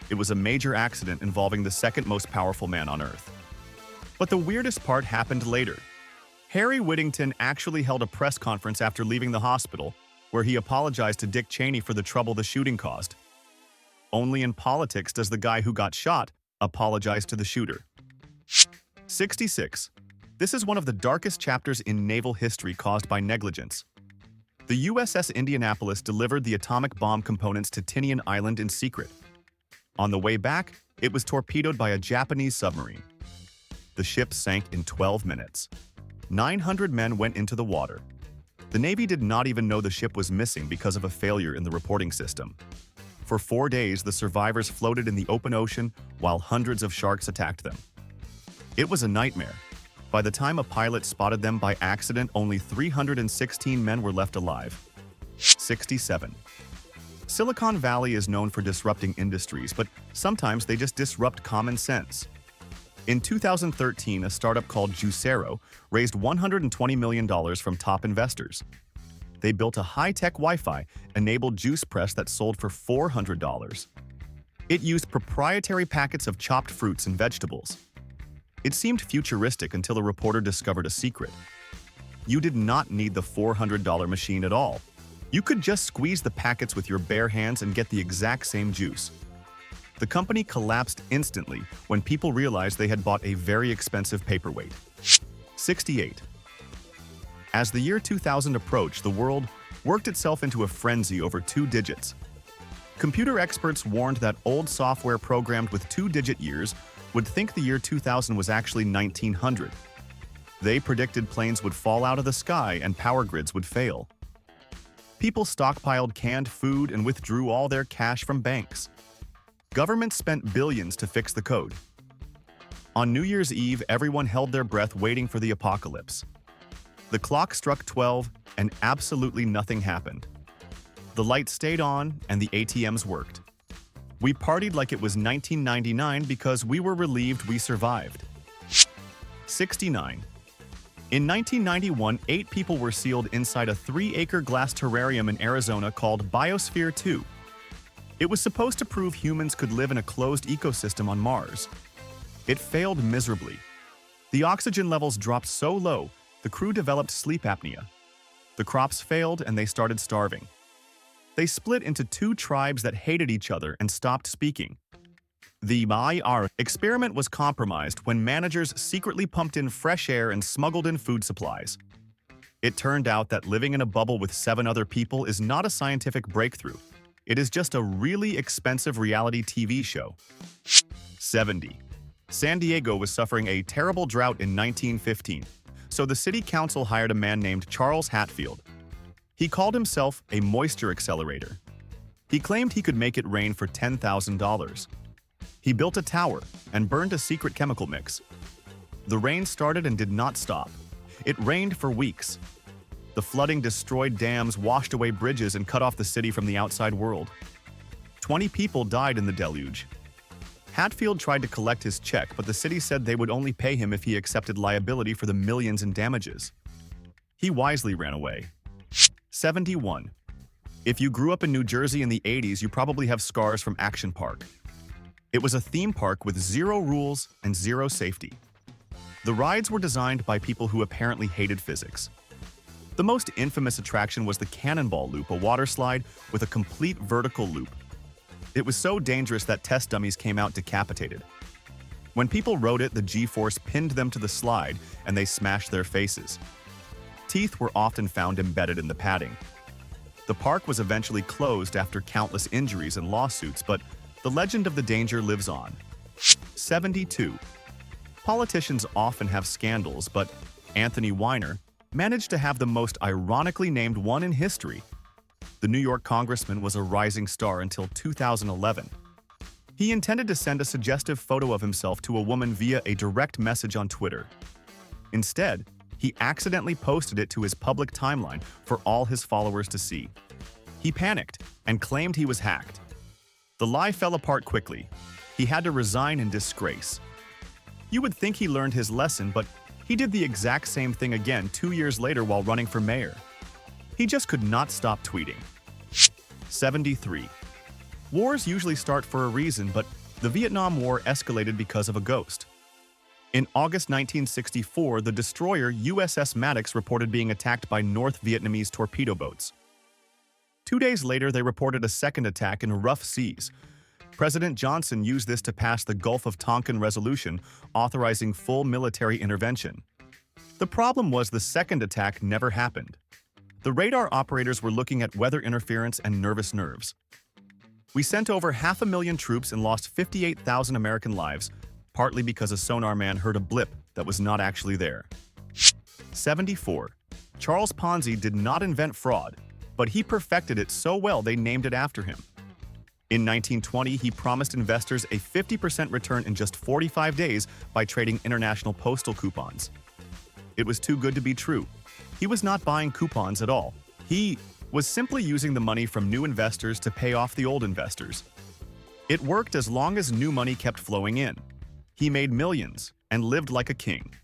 It was a major accident involving the second most powerful man on Earth. But the weirdest part happened later. Harry Whittington actually held a press conference after leaving the hospital, where he apologized to Dick Cheney for the trouble the shooting caused. Only in politics does the guy who got shot apologize to the shooter. 66. This is one of the darkest chapters in naval history caused by negligence. The USS Indianapolis delivered the atomic bomb components to Tinian Island in secret. On the way back, it was torpedoed by a Japanese submarine. The ship sank in 12 minutes. 900 men went into the water. The Navy did not even know the ship was missing because of a failure in the reporting system. For 4 days, the survivors floated in the open ocean while hundreds of sharks attacked them. It was a nightmare. By the time a pilot spotted them by accident, only 316 men were left alive. 67. Silicon Valley is known for disrupting industries, but sometimes they just disrupt common sense. In 2013, a startup called Juicero raised $120 million from top investors. They built a high-tech Wi-Fi-enabled juice press that sold for $400. It used proprietary packets of chopped fruits and vegetables. It seemed futuristic until a reporter discovered a secret. You did not need the $400 machine at all. You could just squeeze the packets with your bare hands and get the exact same juice. The company collapsed instantly when people realized they had bought a very expensive paperweight. 68. As the year 2000 approached, the world worked itself into a frenzy over 2 digits. Computer experts warned that old software programmed with 2-digit years would think the year 2000 was actually 1900. They predicted planes would fall out of the sky and power grids would fail. People stockpiled canned food and withdrew all their cash from banks. Governments spent billions to fix the code. On New Year's Eve, everyone held their breath waiting for the apocalypse. The clock struck 12 and absolutely nothing happened. The lights stayed on and the ATMs worked. We partied like it was 1999 because we were relieved we survived. 69. In 1991, 8 people were sealed inside a 3-acre glass terrarium in Arizona called Biosphere 2. It was supposed to prove humans could live in a closed ecosystem on Mars. It failed miserably. The oxygen levels dropped so low, the crew developed sleep apnea. The crops failed and they started starving. They split into 2 tribes that hated each other and stopped speaking. The IR experiment was compromised when managers secretly pumped in fresh air and smuggled in food supplies. It turned out that living in a bubble with 7 other people is not a scientific breakthrough. It is just a really expensive reality TV show. 70. San Diego was suffering a terrible drought in 1915, so the city council hired a man named Charles Hatfield. He called himself a moisture accelerator. He claimed he could make it rain for $10,000. He built a tower and burned a secret chemical mix. The rain started and did not stop. It rained for weeks. The flooding destroyed dams, washed away bridges, and cut off the city from the outside world. 20 people died in the deluge. Hatfield tried to collect his check, but the city said they would only pay him if he accepted liability for the millions in damages. He wisely ran away. 71. If you grew up in New Jersey in the 80s, you probably have scars from Action Park. It was a theme park with 0 rules and 0 safety. The rides were designed by people who apparently hated physics. The most infamous attraction was the Cannonball Loop, a water slide with a complete vertical loop. It was so dangerous that test dummies came out decapitated. When people rode it, the G-force pinned them to the slide and they smashed their faces. Teeth were often found embedded in the padding. The park was eventually closed after countless injuries and lawsuits, but the legend of the danger lives on. 72. Politicians often have scandals, but Anthony Weiner managed to have the most ironically named one in history. The New York congressman was a rising star until 2011. He intended to send a suggestive photo of himself to a woman via a direct message on Twitter. Instead, he accidentally posted it to his public timeline for all his followers to see. He panicked and claimed he was hacked. The lie fell apart quickly. He had to resign in disgrace. You would think he learned his lesson, but he did the exact same thing again 2 years later while running for mayor. He just could not stop tweeting. 73. Wars usually start for a reason, but the Vietnam War escalated because of a ghost. In August 1964, the destroyer USS Maddox reported being attacked by North Vietnamese torpedo boats. 2 days later, they reported a second attack in rough seas. President Johnson used this to pass the Gulf of Tonkin Resolution, authorizing full military intervention. The problem was the second attack never happened. The radar operators were looking at weather interference and nervous nerves. We sent over 500,000 troops and lost 58,000 American lives, partly because a sonar man heard a blip that was not actually there. 74. Charles Ponzi did not invent fraud, but he perfected it so well they named it after him. In 1920, he promised investors a 50% return in just 45 days by trading international postal coupons. It was too good to be true. He was not buying coupons at all. He was simply using the money from new investors to pay off the old investors. It worked as long as new money kept flowing in. He made millions and lived like a king.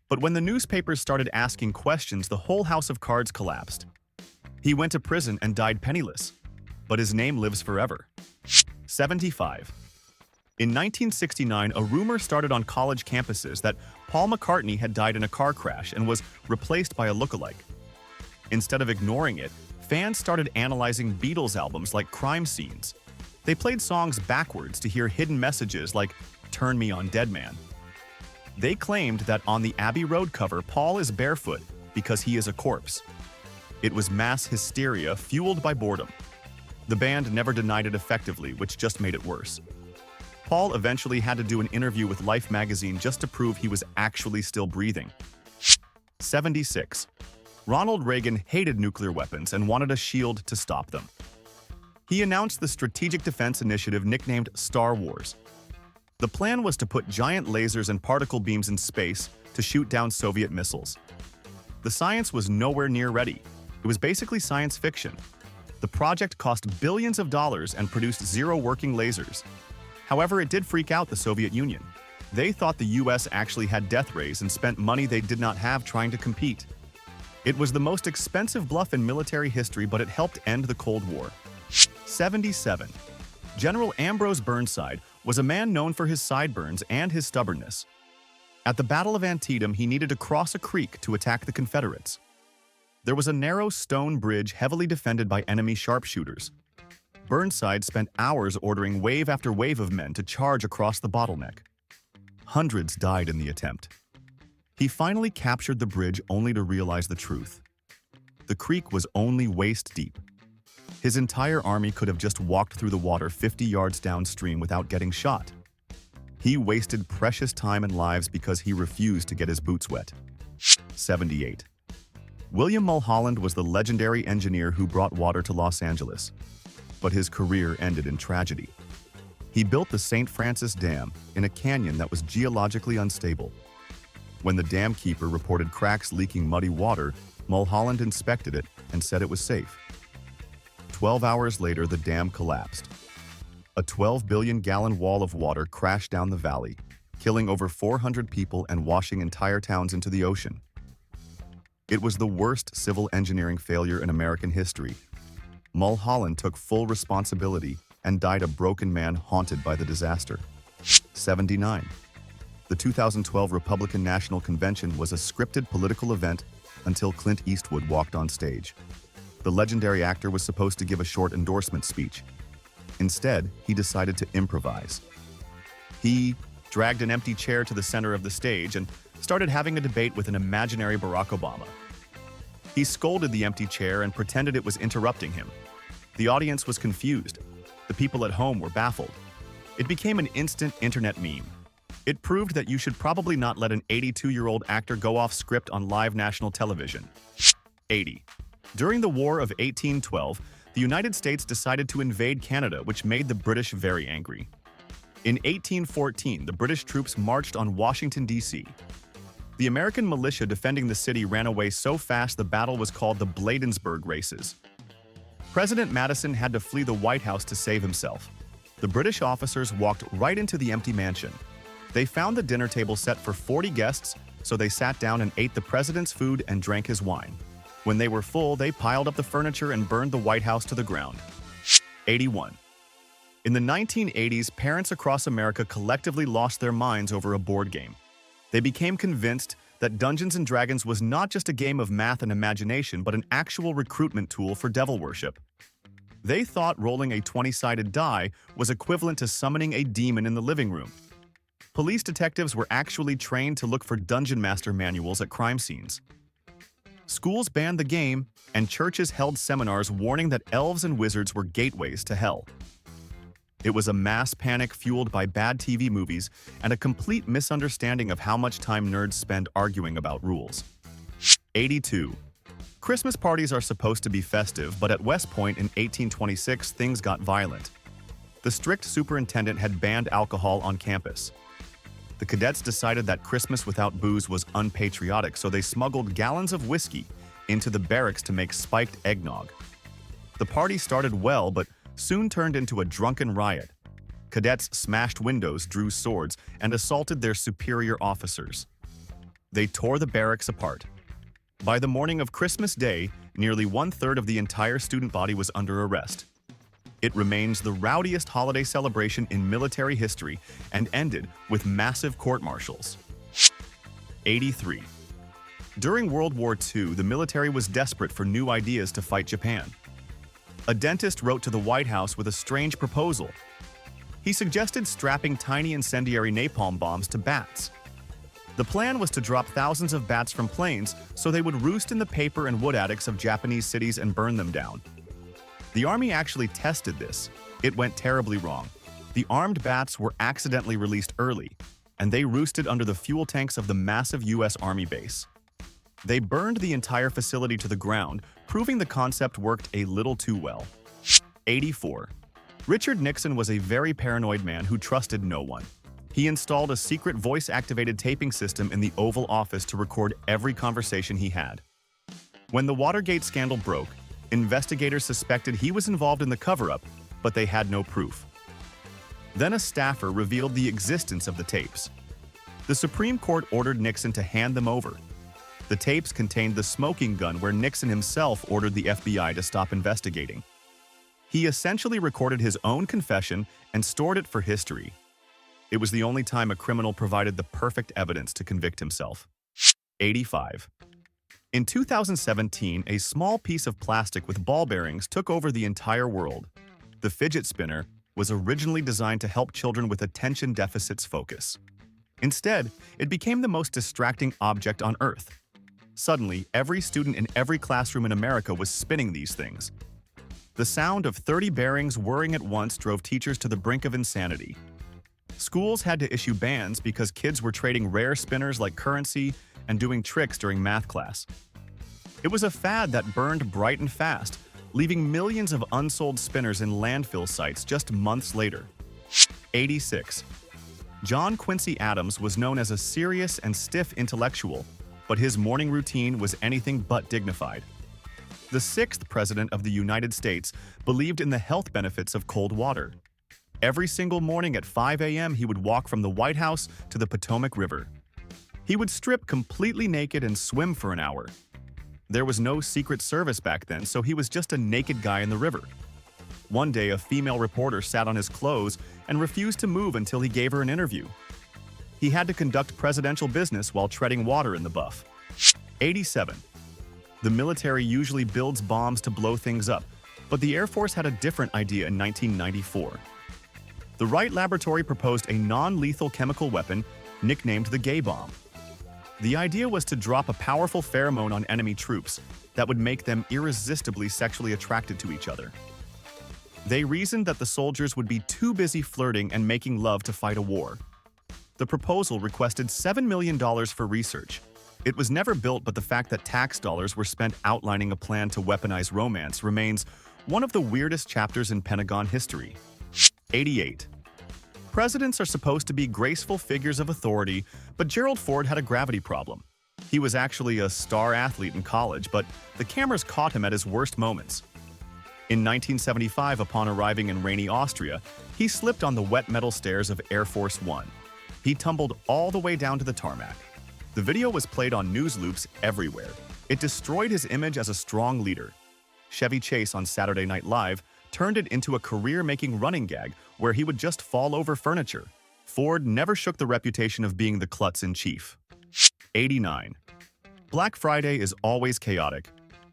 But when the newspapers started asking questions, the whole house of cards collapsed. He went to prison and died penniless, but his name lives forever. 75. In 1969, a rumor started on college campuses that Paul McCartney had died in a car crash and was replaced by a lookalike. Instead of ignoring it, fans started analyzing Beatles albums like crime scenes. They played songs backwards to hear hidden messages like "Turn Me On Dead Man." They claimed that on the Abbey Road cover, Paul is barefoot because he is a corpse. It was mass hysteria fueled by boredom. The band never denied it effectively, which just made it worse. Paul eventually had to do an interview with Life magazine just to prove he was actually still breathing. 76. Ronald Reagan hated nuclear weapons and wanted a shield to stop them. He announced the Strategic Defense Initiative nicknamed Star Wars. The plan was to put giant lasers and particle beams in space to shoot down Soviet missiles. The science was nowhere near ready. It was basically science fiction. The project cost billions of dollars and produced 0 working lasers. However, it did freak out the Soviet Union. They thought the US actually had death rays and spent money they did not have trying to compete. It was the most expensive bluff in military history, but it helped end the Cold War. 77. General Ambrose Burnside was a man known for his sideburns and his stubbornness. At the Battle of Antietam, he needed to cross a creek to attack the Confederates. There was a narrow stone bridge heavily defended by enemy sharpshooters. Burnside spent hours ordering wave after wave of men to charge across the bottleneck. Hundreds died in the attempt. He finally captured the bridge only to realize the truth. The creek was only waist deep. His entire army could have just walked through the water 50 yards downstream without getting shot. He wasted precious time and lives because he refused to get his boots wet. 78. William Mulholland was the legendary engineer who brought water to Los Angeles, but his career ended in tragedy. He built the St. Francis Dam in a canyon that was geologically unstable. When the dam keeper reported cracks leaking muddy water, Mulholland inspected it and said it was safe. 12 hours later, the dam collapsed. A 12 billion-gallon wall of water crashed down the valley, killing over 400 people and washing entire towns into the ocean. It was the worst civil engineering failure in American history. Mulholland took full responsibility and died a broken man haunted by the disaster. 79. The 2012 Republican National Convention was a scripted political event until Clint Eastwood walked on stage. The legendary actor was supposed to give a short endorsement speech. Instead, he decided to improvise. He dragged an empty chair to the center of the stage and started having a debate with an imaginary Barack Obama. He scolded the empty chair and pretended it was interrupting him. The audience was confused. The people at home were baffled. It became an instant internet meme. It proved that you should probably not let an 82-year-old actor go off script on live national television. 80. During the War of 1812, the United States decided to invade Canada, which made the British very angry. In 1814, the British troops marched on Washington, D.C. The American militia defending the city ran away so fast the battle was called the Bladensburg Races. President Madison had to flee the White House to save himself. The British officers walked right into the empty mansion. They found the dinner table set for 40 guests, so they sat down and ate the president's food and drank his wine. When they were full, they piled up the furniture and burned the White House to the ground. 81. In the 1980s, parents across America collectively lost their minds over a board game. They became convinced that Dungeons & Dragons was not just a game of math and imagination, but an actual recruitment tool for devil worship. They thought rolling a 20-sided die was equivalent to summoning a demon in the living room. Police detectives were actually trained to look for Dungeon Master manuals at crime scenes. Schools banned the game, and churches held seminars warning that elves and wizards were gateways to hell. It was a mass panic fueled by bad TV movies and a complete misunderstanding of how much time nerds spend arguing about rules. 82. Christmas parties are supposed to be festive, but at West Point in 1826, things got violent. The strict superintendent had banned alcohol on campus. The cadets decided that Christmas without booze was unpatriotic, so they smuggled gallons of whiskey into the barracks to make spiked eggnog. The party started well, but soon turned into a drunken riot. Cadets smashed windows, drew swords, and assaulted their superior officers. They tore the barracks apart. By the morning of Christmas Day, nearly one-third of the entire student body was under arrest. It remains the rowdiest holiday celebration in military history and ended with massive court-martials. 83. During World War II, the military was desperate for new ideas to fight Japan. A dentist wrote to the White House with a strange proposal. He suggested strapping tiny incendiary napalm bombs to bats. The plan was to drop thousands of bats from planes so they would roost in the paper and wood attics of Japanese cities and burn them down. The Army actually tested this. It went terribly wrong. The armed bats were accidentally released early, and they roosted under the fuel tanks of the massive U.S. Army base. They burned the entire facility to the ground, proving the concept worked a little too well. 84. Richard Nixon was a very paranoid man who trusted no one. He installed a secret voice-activated taping system in the Oval Office to record every conversation he had. When the Watergate scandal broke, investigators suspected he was involved in the cover-up, but they had no proof. Then a staffer revealed the existence of the tapes. The Supreme Court ordered Nixon to hand them over. The tapes contained the smoking gun where Nixon himself ordered the FBI to stop investigating. He essentially recorded his own confession and stored it for history. It was the only time a criminal provided the perfect evidence to convict himself. 85. In 2017, a small piece of plastic with ball bearings took over the entire world. The fidget spinner was originally designed to help children with attention deficits focus. Instead, it became the most distracting object on Earth. Suddenly, every student in every classroom in America was spinning these things. The sound of 30 bearings whirring at once drove teachers to the brink of insanity. Schools had to issue bans because kids were trading rare spinners like currency and doing tricks during math class. It was a fad that burned bright and fast, leaving millions of unsold spinners in landfill sites just months later. 86. John Quincy Adams was known as a serious and stiff intellectual, but his morning routine was anything but dignified. The sixth president of the United States believed in the health benefits of cold water. Every single morning at 5 a.m., he would walk from the White House to the Potomac River. He would strip completely naked and swim for an hour. There was no Secret Service back then, so he was just a naked guy in the river. One day, a female reporter sat on his clothes and refused to move until he gave her an interview. He had to conduct presidential business while treading water in the buff. 87. The military usually builds bombs to blow things up, but the Air Force had a different idea in 1994. The Wright Laboratory proposed a non-lethal chemical weapon nicknamed the gay bomb. The idea was to drop a powerful pheromone on enemy troops that would make them irresistibly sexually attracted to each other. They reasoned that the soldiers would be too busy flirting and making love to fight a war. The proposal requested $7 million for research. It was never built, but the fact that tax dollars were spent outlining a plan to weaponize romance remains one of the weirdest chapters in Pentagon history. 88. Presidents are supposed to be graceful figures of authority, but Gerald Ford had a gravity problem. He was actually a star athlete in college, but the cameras caught him at his worst moments. In 1975, upon arriving in rainy Austria, he slipped on the wet metal stairs of Air Force One. He tumbled all the way down to the tarmac. The video was played on news loops everywhere. It destroyed his image as a strong leader. Chevy Chase on Saturday Night Live turned it into a career-making running gag where he would just fall over furniture. Ford never shook the reputation of being the klutz-in-chief. 89. Black Friday is always chaotic,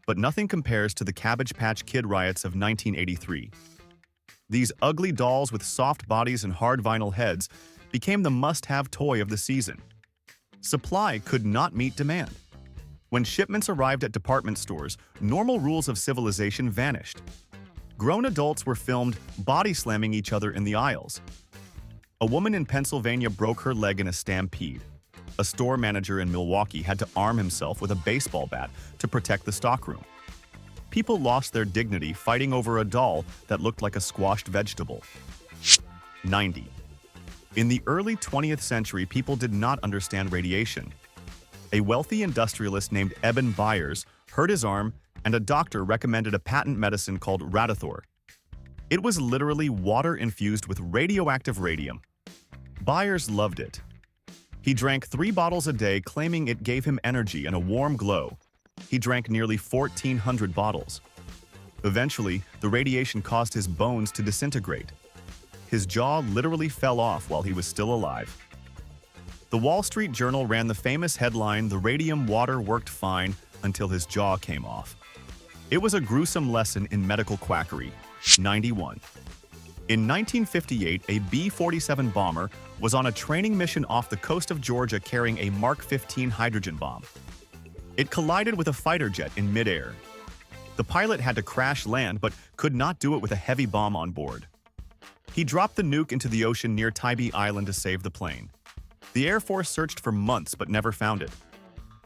but nothing compares to the Cabbage Patch Kid riots of 1983. These ugly dolls with soft bodies and hard vinyl heads became the must-have toy of the season. Supply could not meet demand. When shipments arrived at department stores, normal rules of civilization vanished. Grown adults were filmed body-slamming each other in the aisles. A woman in Pennsylvania broke her leg in a stampede. A store manager in Milwaukee had to arm himself with a baseball bat to protect the stockroom. People lost their dignity fighting over a doll that looked like a squashed vegetable. 90. In the early 20th century, people did not understand radiation. A wealthy industrialist named Eben Byers hurt his arm, and a doctor recommended a patent medicine called Radithor. It was literally water infused with radioactive radium. Byers loved it. He drank 3 bottles a day, claiming it gave him energy and a warm glow. He drank nearly 1,400 bottles. Eventually, the radiation caused his bones to disintegrate. His jaw literally fell off while he was still alive. The Wall Street Journal ran the famous headline, "The radium water worked fine until his jaw came off." It was a gruesome lesson in medical quackery. 91. In 1958, a B-47 bomber was on a training mission off the coast of Georgia carrying a Mark 15 hydrogen bomb. It collided with a fighter jet in midair. The pilot had to crash land but could not do it with a heavy bomb on board. He dropped the nuke into the ocean near Tybee Island to save the plane. The Air Force searched for months but never found it.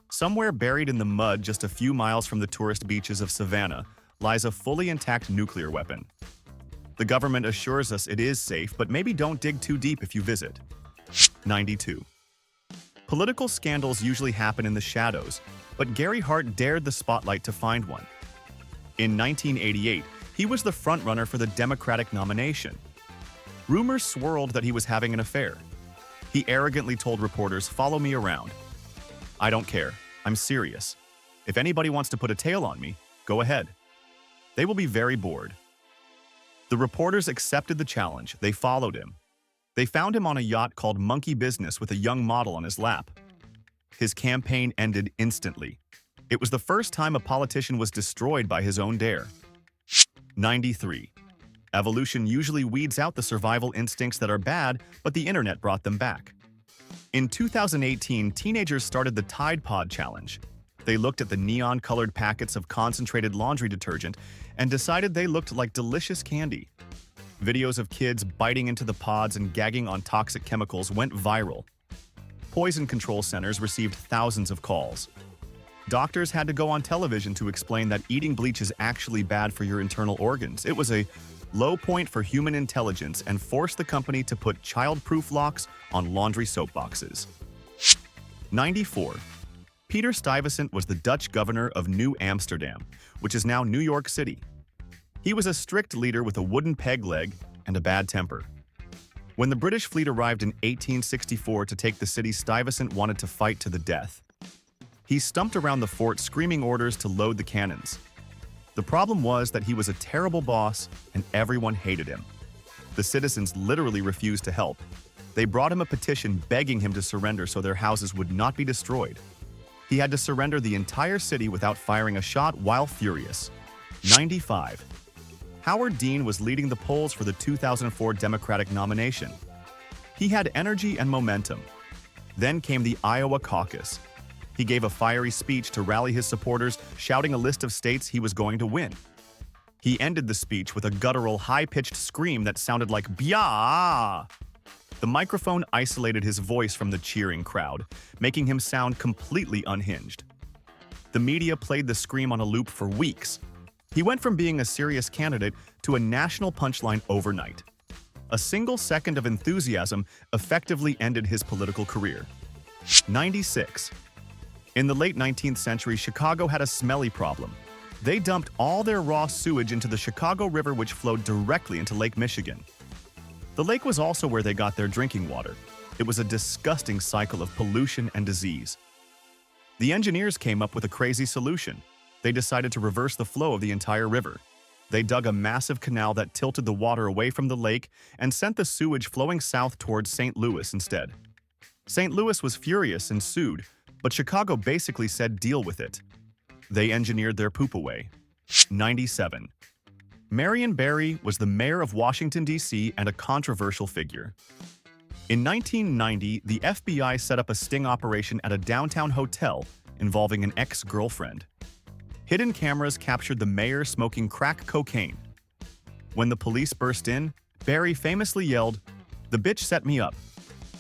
Somewhere buried in the mud just a few miles from the tourist beaches of Savannah lies a fully intact nuclear weapon. The government assures us it is safe, but maybe don't dig too deep if you visit. 92. Political scandals usually happen in the shadows, but Gary Hart dared the spotlight to find one. In 1988, he was the frontrunner for the Democratic nomination. Rumors swirled that he was having an affair. He arrogantly told reporters, "Follow me around. I don't care. I'm serious. If anybody wants to put a tail on me, go ahead. They will be very bored." The reporters accepted the challenge. They followed him. They found him on a yacht called Monkey Business with a young model on his lap. His campaign ended instantly. It was the first time a politician was destroyed by his own dare. 93. Evolution usually weeds out the survival instincts that are bad, but the internet brought them back. In 2018, teenagers started the Tide Pod Challenge. They looked at the neon-colored packets of concentrated laundry detergent and decided they looked like delicious candy. Videos of kids biting into the pods and gagging on toxic chemicals went viral. Poison control centers received thousands of calls. Doctors had to go on television to explain that eating bleach is actually bad for your internal organs. It was a low point for human intelligence and forced the company to put child-proof locks on laundry soap boxes. 94. Peter Stuyvesant was the Dutch governor of New Amsterdam, which is now New York City. He was a strict leader with a wooden peg leg and a bad temper. When the British fleet arrived in 1864 to take the city, Stuyvesant wanted to fight to the death. He stumped around the fort screaming orders to load the cannons. The problem was that he was a terrible boss and everyone hated him. The citizens literally refused to help. They brought him a petition begging him to surrender so their houses would not be destroyed. He had to surrender the entire city without firing a shot while furious. 95. Howard Dean was leading the polls for the 2004 Democratic nomination. He had energy and momentum. Then came the Iowa caucus. He gave a fiery speech to rally his supporters, shouting a list of states he was going to win. He ended the speech with a guttural, high-pitched scream that sounded like "Byaa!" The microphone isolated his voice from the cheering crowd, making him sound completely unhinged. The media played the scream on a loop for weeks. He went from being a serious candidate to a national punchline overnight. A single second of enthusiasm effectively ended his political career. 96. In the late 19th century, Chicago had a smelly problem. They dumped all their raw sewage into the Chicago River, which flowed directly into Lake Michigan. The lake was also where they got their drinking water. It was a disgusting cycle of pollution and disease. The engineers came up with a crazy solution. They decided to reverse the flow of the entire river. They dug a massive canal that tilted the water away from the lake and sent the sewage flowing south towards St. Louis instead. St. Louis was furious and sued, but Chicago basically said deal with it. They engineered their poop away. 97. Marion Barry was the mayor of Washington, D.C. and a controversial figure. In 1990, the FBI set up a sting operation at a downtown hotel involving an ex-girlfriend. Hidden cameras captured the mayor smoking crack cocaine. When the police burst in, Barry famously yelled, "The bitch set me up."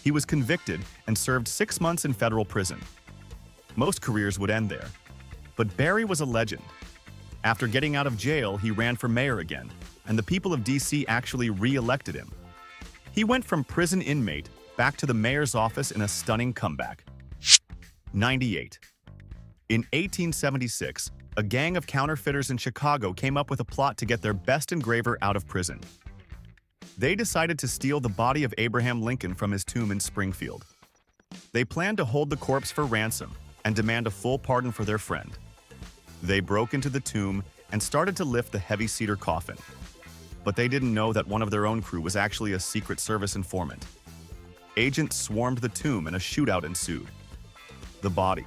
He was convicted and served 6 months in federal prison. Most careers would end there. But Barry was a legend. After getting out of jail, he ran for mayor again, and the people of D.C. actually re-elected him. He went from prison inmate back to the mayor's office in a stunning comeback. 98. In 1876, a gang of counterfeiters in Chicago came up with a plot to get their best engraver out of prison. They decided to steal the body of Abraham Lincoln from his tomb in Springfield. They planned to hold the corpse for ransom and demand a full pardon for their friend. They broke into the tomb and started to lift the heavy cedar coffin. But they didn't know that one of their own crew was actually a Secret Service informant. Agents swarmed the tomb and a shootout ensued. The body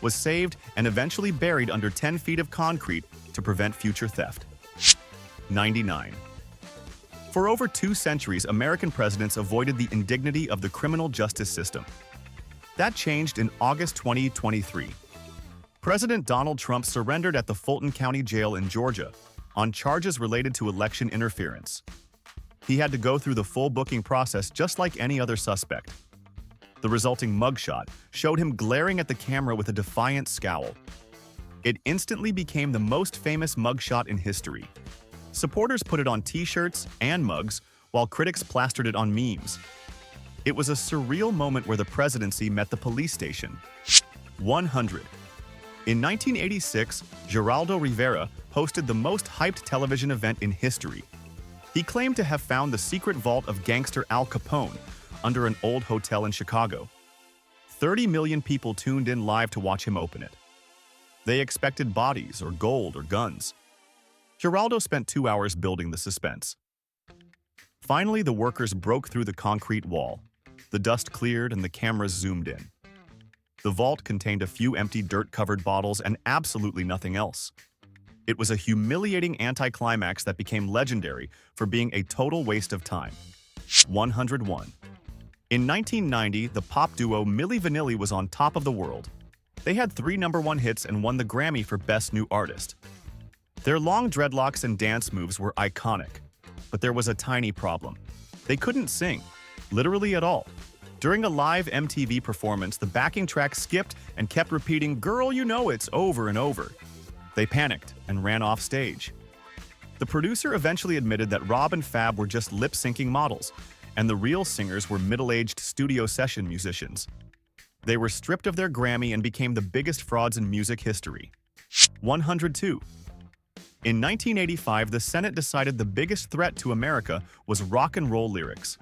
was saved and eventually buried under 10 feet of concrete to prevent future theft. 99. For over 2 centuries, American presidents avoided the indignity of the criminal justice system. That changed in August 2023. President Donald Trump surrendered at the Fulton County Jail in Georgia on charges related to election interference. He had to go through the full booking process just like any other suspect. The resulting mugshot showed him glaring at the camera with a defiant scowl. It instantly became the most famous mugshot in history. Supporters put it on t-shirts and mugs, while critics plastered it on memes. It was a surreal moment where the presidency met the police station. 100. In 1986, Geraldo Rivera hosted the most hyped television event in history. He claimed to have found the secret vault of gangster Al Capone under an old hotel in Chicago. 30 million people tuned in live to watch him open it. They expected bodies or gold or guns. Geraldo spent 2 hours building the suspense. Finally, the workers broke through the concrete wall. The dust cleared and the cameras zoomed in. The vault contained a few empty dirt-covered bottles and absolutely nothing else. It was a humiliating anticlimax that became legendary for being a total waste of time. 101. In 1990, the pop duo Milli Vanilli was on top of the world. They had 3 #1 hits and won the Grammy for Best New Artist. Their long dreadlocks and dance moves were iconic, but there was a tiny problem. They couldn't sing, literally at all. During a live MTV performance, the backing track skipped and kept repeating, "Girl, you know it's," over and over. They panicked and ran off stage. The producer eventually admitted that Rob and Fab were just lip-syncing models, and the real singers were middle-aged studio session musicians. They were stripped of their Grammy and became the biggest frauds in music history. 102. In 1985, the Senate decided the biggest threat to America was rock and roll lyrics.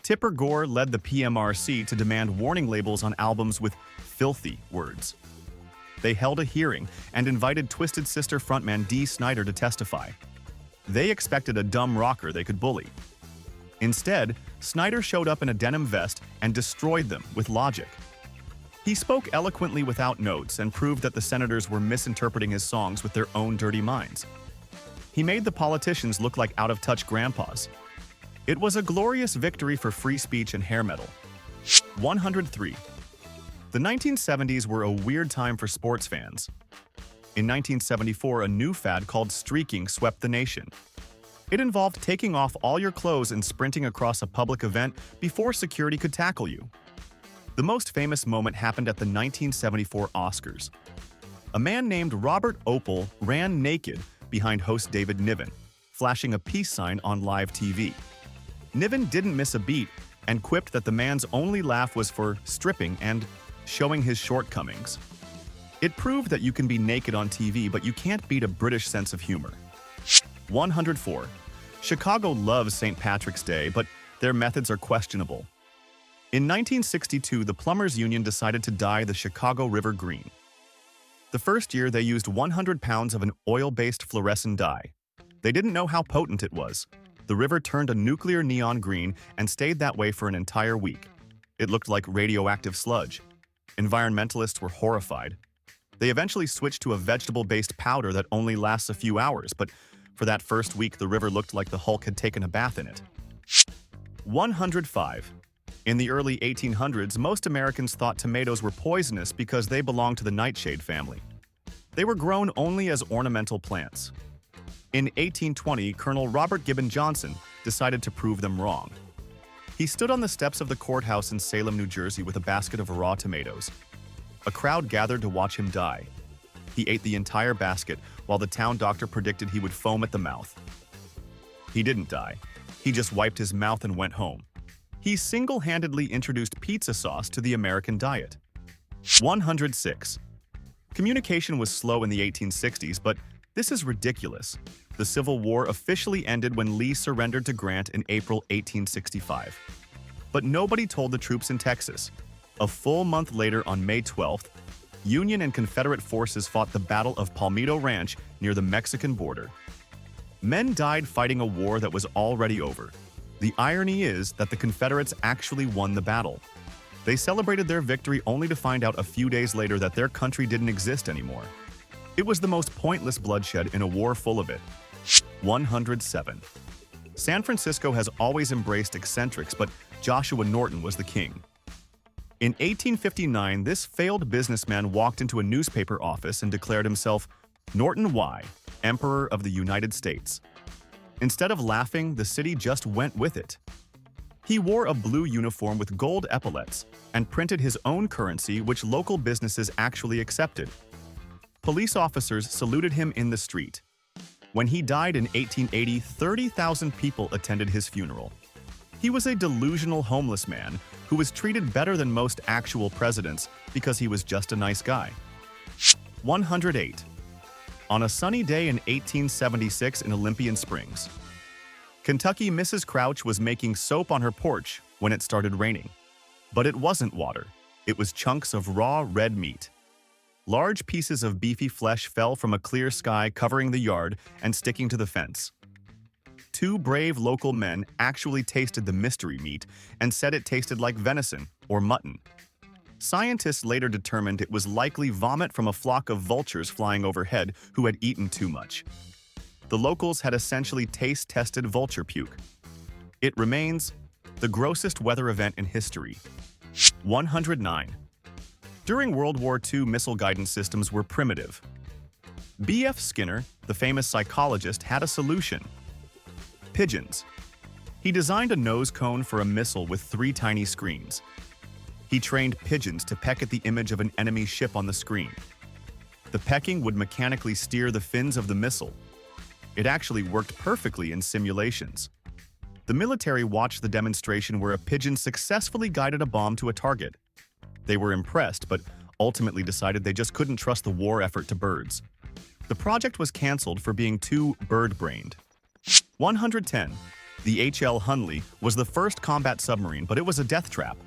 Tipper Gore led the PMRC to demand warning labels on albums with filthy words. They held a hearing and invited Twisted Sister frontman Dee Snider to testify. They expected a dumb rocker they could bully. Instead, Snider showed up in a denim vest and destroyed them with logic. He spoke eloquently without notes and proved that the senators were misinterpreting his songs with their own dirty minds. He made the politicians look like out-of-touch grandpas. It was a glorious victory for free speech and hair metal. 103. The 1970s were a weird time for sports fans. In 1974, a new fad called streaking swept the nation. It involved taking off all your clothes and sprinting across a public event before security could tackle you. The most famous moment happened at the 1974 Oscars. A man named Robert Opel ran naked behind host David Niven, flashing a peace sign on live TV. Niven didn't miss a beat and quipped that the man's only laugh was for stripping and showing his shortcomings. It proved that you can be naked on TV, but you can't beat a British sense of humor. 104. Chicago loves St. Patrick's Day, but their methods are questionable. In 1962, the Plumbers Union decided to dye the Chicago River green. The first year, they used 100 pounds of an oil-based fluorescent dye. They didn't know how potent it was. The river turned a nuclear neon green and stayed that way for an entire week. It looked like radioactive sludge. Environmentalists were horrified. They eventually switched to a vegetable-based powder that only lasts a few hours, but for that first week, the river looked like the Hulk had taken a bath in it. 105. In the early 1800s, most Americans thought tomatoes were poisonous because they belonged to the nightshade family. They were grown only as ornamental plants. In 1820, Colonel Robert Gibbon Johnson decided to prove them wrong. He stood on the steps of the courthouse in Salem, New Jersey with a basket of raw tomatoes. A crowd gathered to watch him die. He ate the entire basket, while the town doctor predicted he would foam at the mouth. He didn't die. He just wiped his mouth and went home. He single-handedly introduced pizza sauce to the American diet. 106. Communication was slow in the 1860s, but this is ridiculous. The Civil War officially ended when Lee surrendered to Grant in April 1865. But nobody told the troops in Texas. A full month later, on May 12th, Union and Confederate forces fought the Battle of Palmito Ranch near the Mexican border. Men died fighting a war that was already over. The irony is that the Confederates actually won the battle. They celebrated their victory only to find out a few days later that their country didn't exist anymore. It was the most pointless bloodshed in a war full of it. 107. San Francisco has always embraced eccentrics, but Joshua Norton was the king. In 1859, this failed businessman walked into a newspaper office and declared himself Norton Y, Emperor of the United States. Instead of laughing, the city just went with it. He wore a blue uniform with gold epaulets and printed his own currency, which local businesses actually accepted. Police officers saluted him in the street. When he died in 1880, 30,000 people attended his funeral. He was a delusional homeless man who was treated better than most actual presidents because he was just a nice guy. 108. On a sunny day in 1876 in Olympian Springs, Kentucky Mrs. Crouch was making soap on her porch when it started raining. But it wasn't water. It was chunks of raw red meat. Large pieces of beefy flesh fell from a clear sky covering the yard and sticking to the fence. Two brave local men actually tasted the mystery meat and said it tasted like venison or mutton. Scientists later determined it was likely vomit from a flock of vultures flying overhead who had eaten too much. The locals had essentially taste-tested vulture puke. It remains the grossest weather event in history. 109. During World War II, missile guidance systems were primitive. B.F. Skinner, the famous psychologist, had a solution: pigeons. He designed a nose cone for a missile with 3 tiny screens. He trained pigeons to peck at the image of an enemy ship on the screen. The pecking would mechanically steer the fins of the missile. It actually worked perfectly in simulations. The military watched the demonstration where a pigeon successfully guided a bomb to a target. They were impressed, but ultimately decided they just couldn't trust the war effort to birds. The project was cancelled for being too bird-brained. 110. The H.L. Hunley was the first combat submarine, but it was a death trap.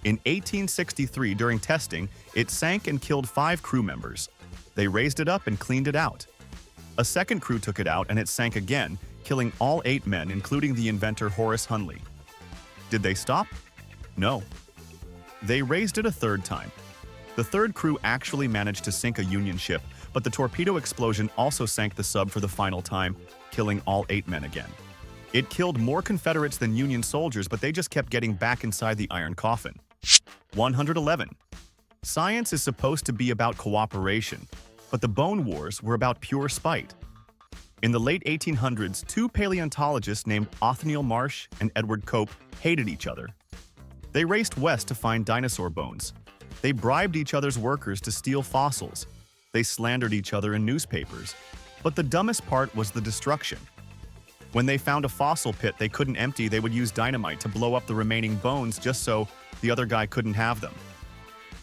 In 1863, during testing, it sank and killed 5 crew members. They raised it up and cleaned it out. A second crew took it out and it sank again, killing all 8 men, including the inventor Horace Hunley. Did they stop? No. They raised it a third time. The third crew actually managed to sink a Union ship, but the torpedo explosion also sank the sub for the final time, killing all 8 men again. It killed more Confederates than Union soldiers, but they just kept getting back inside the iron coffin. 111. Science is supposed to be about cooperation, but the Bone Wars were about pure spite. In the late 1800s, 2 paleontologists named Othniel Marsh and Edward Cope hated each other. They raced west to find dinosaur bones. They bribed each other's workers to steal fossils. They slandered each other in newspapers. But the dumbest part was the destruction. When they found a fossil pit they couldn't empty, they would use dynamite to blow up the remaining bones just so the other guy couldn't have them.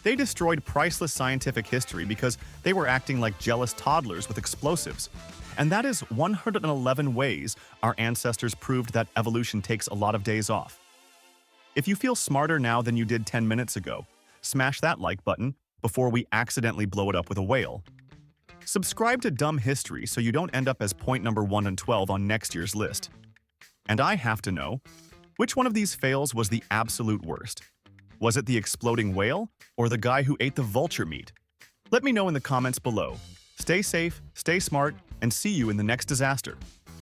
They destroyed priceless scientific history because they were acting like jealous toddlers with explosives. And that is 111 ways our ancestors proved that evolution takes a lot of days off. If you feel smarter now than you did 10 minutes ago, smash that like button before we accidentally blow it up with a whale. Subscribe to Dumb History so you don't end up as point number 1 and 12 on next year's list. And I have to know, which one of these fails was the absolute worst? Was it the exploding whale or the guy who ate the vulture meat? Let me know in the comments below. Stay safe, stay smart, and see you in the next disaster.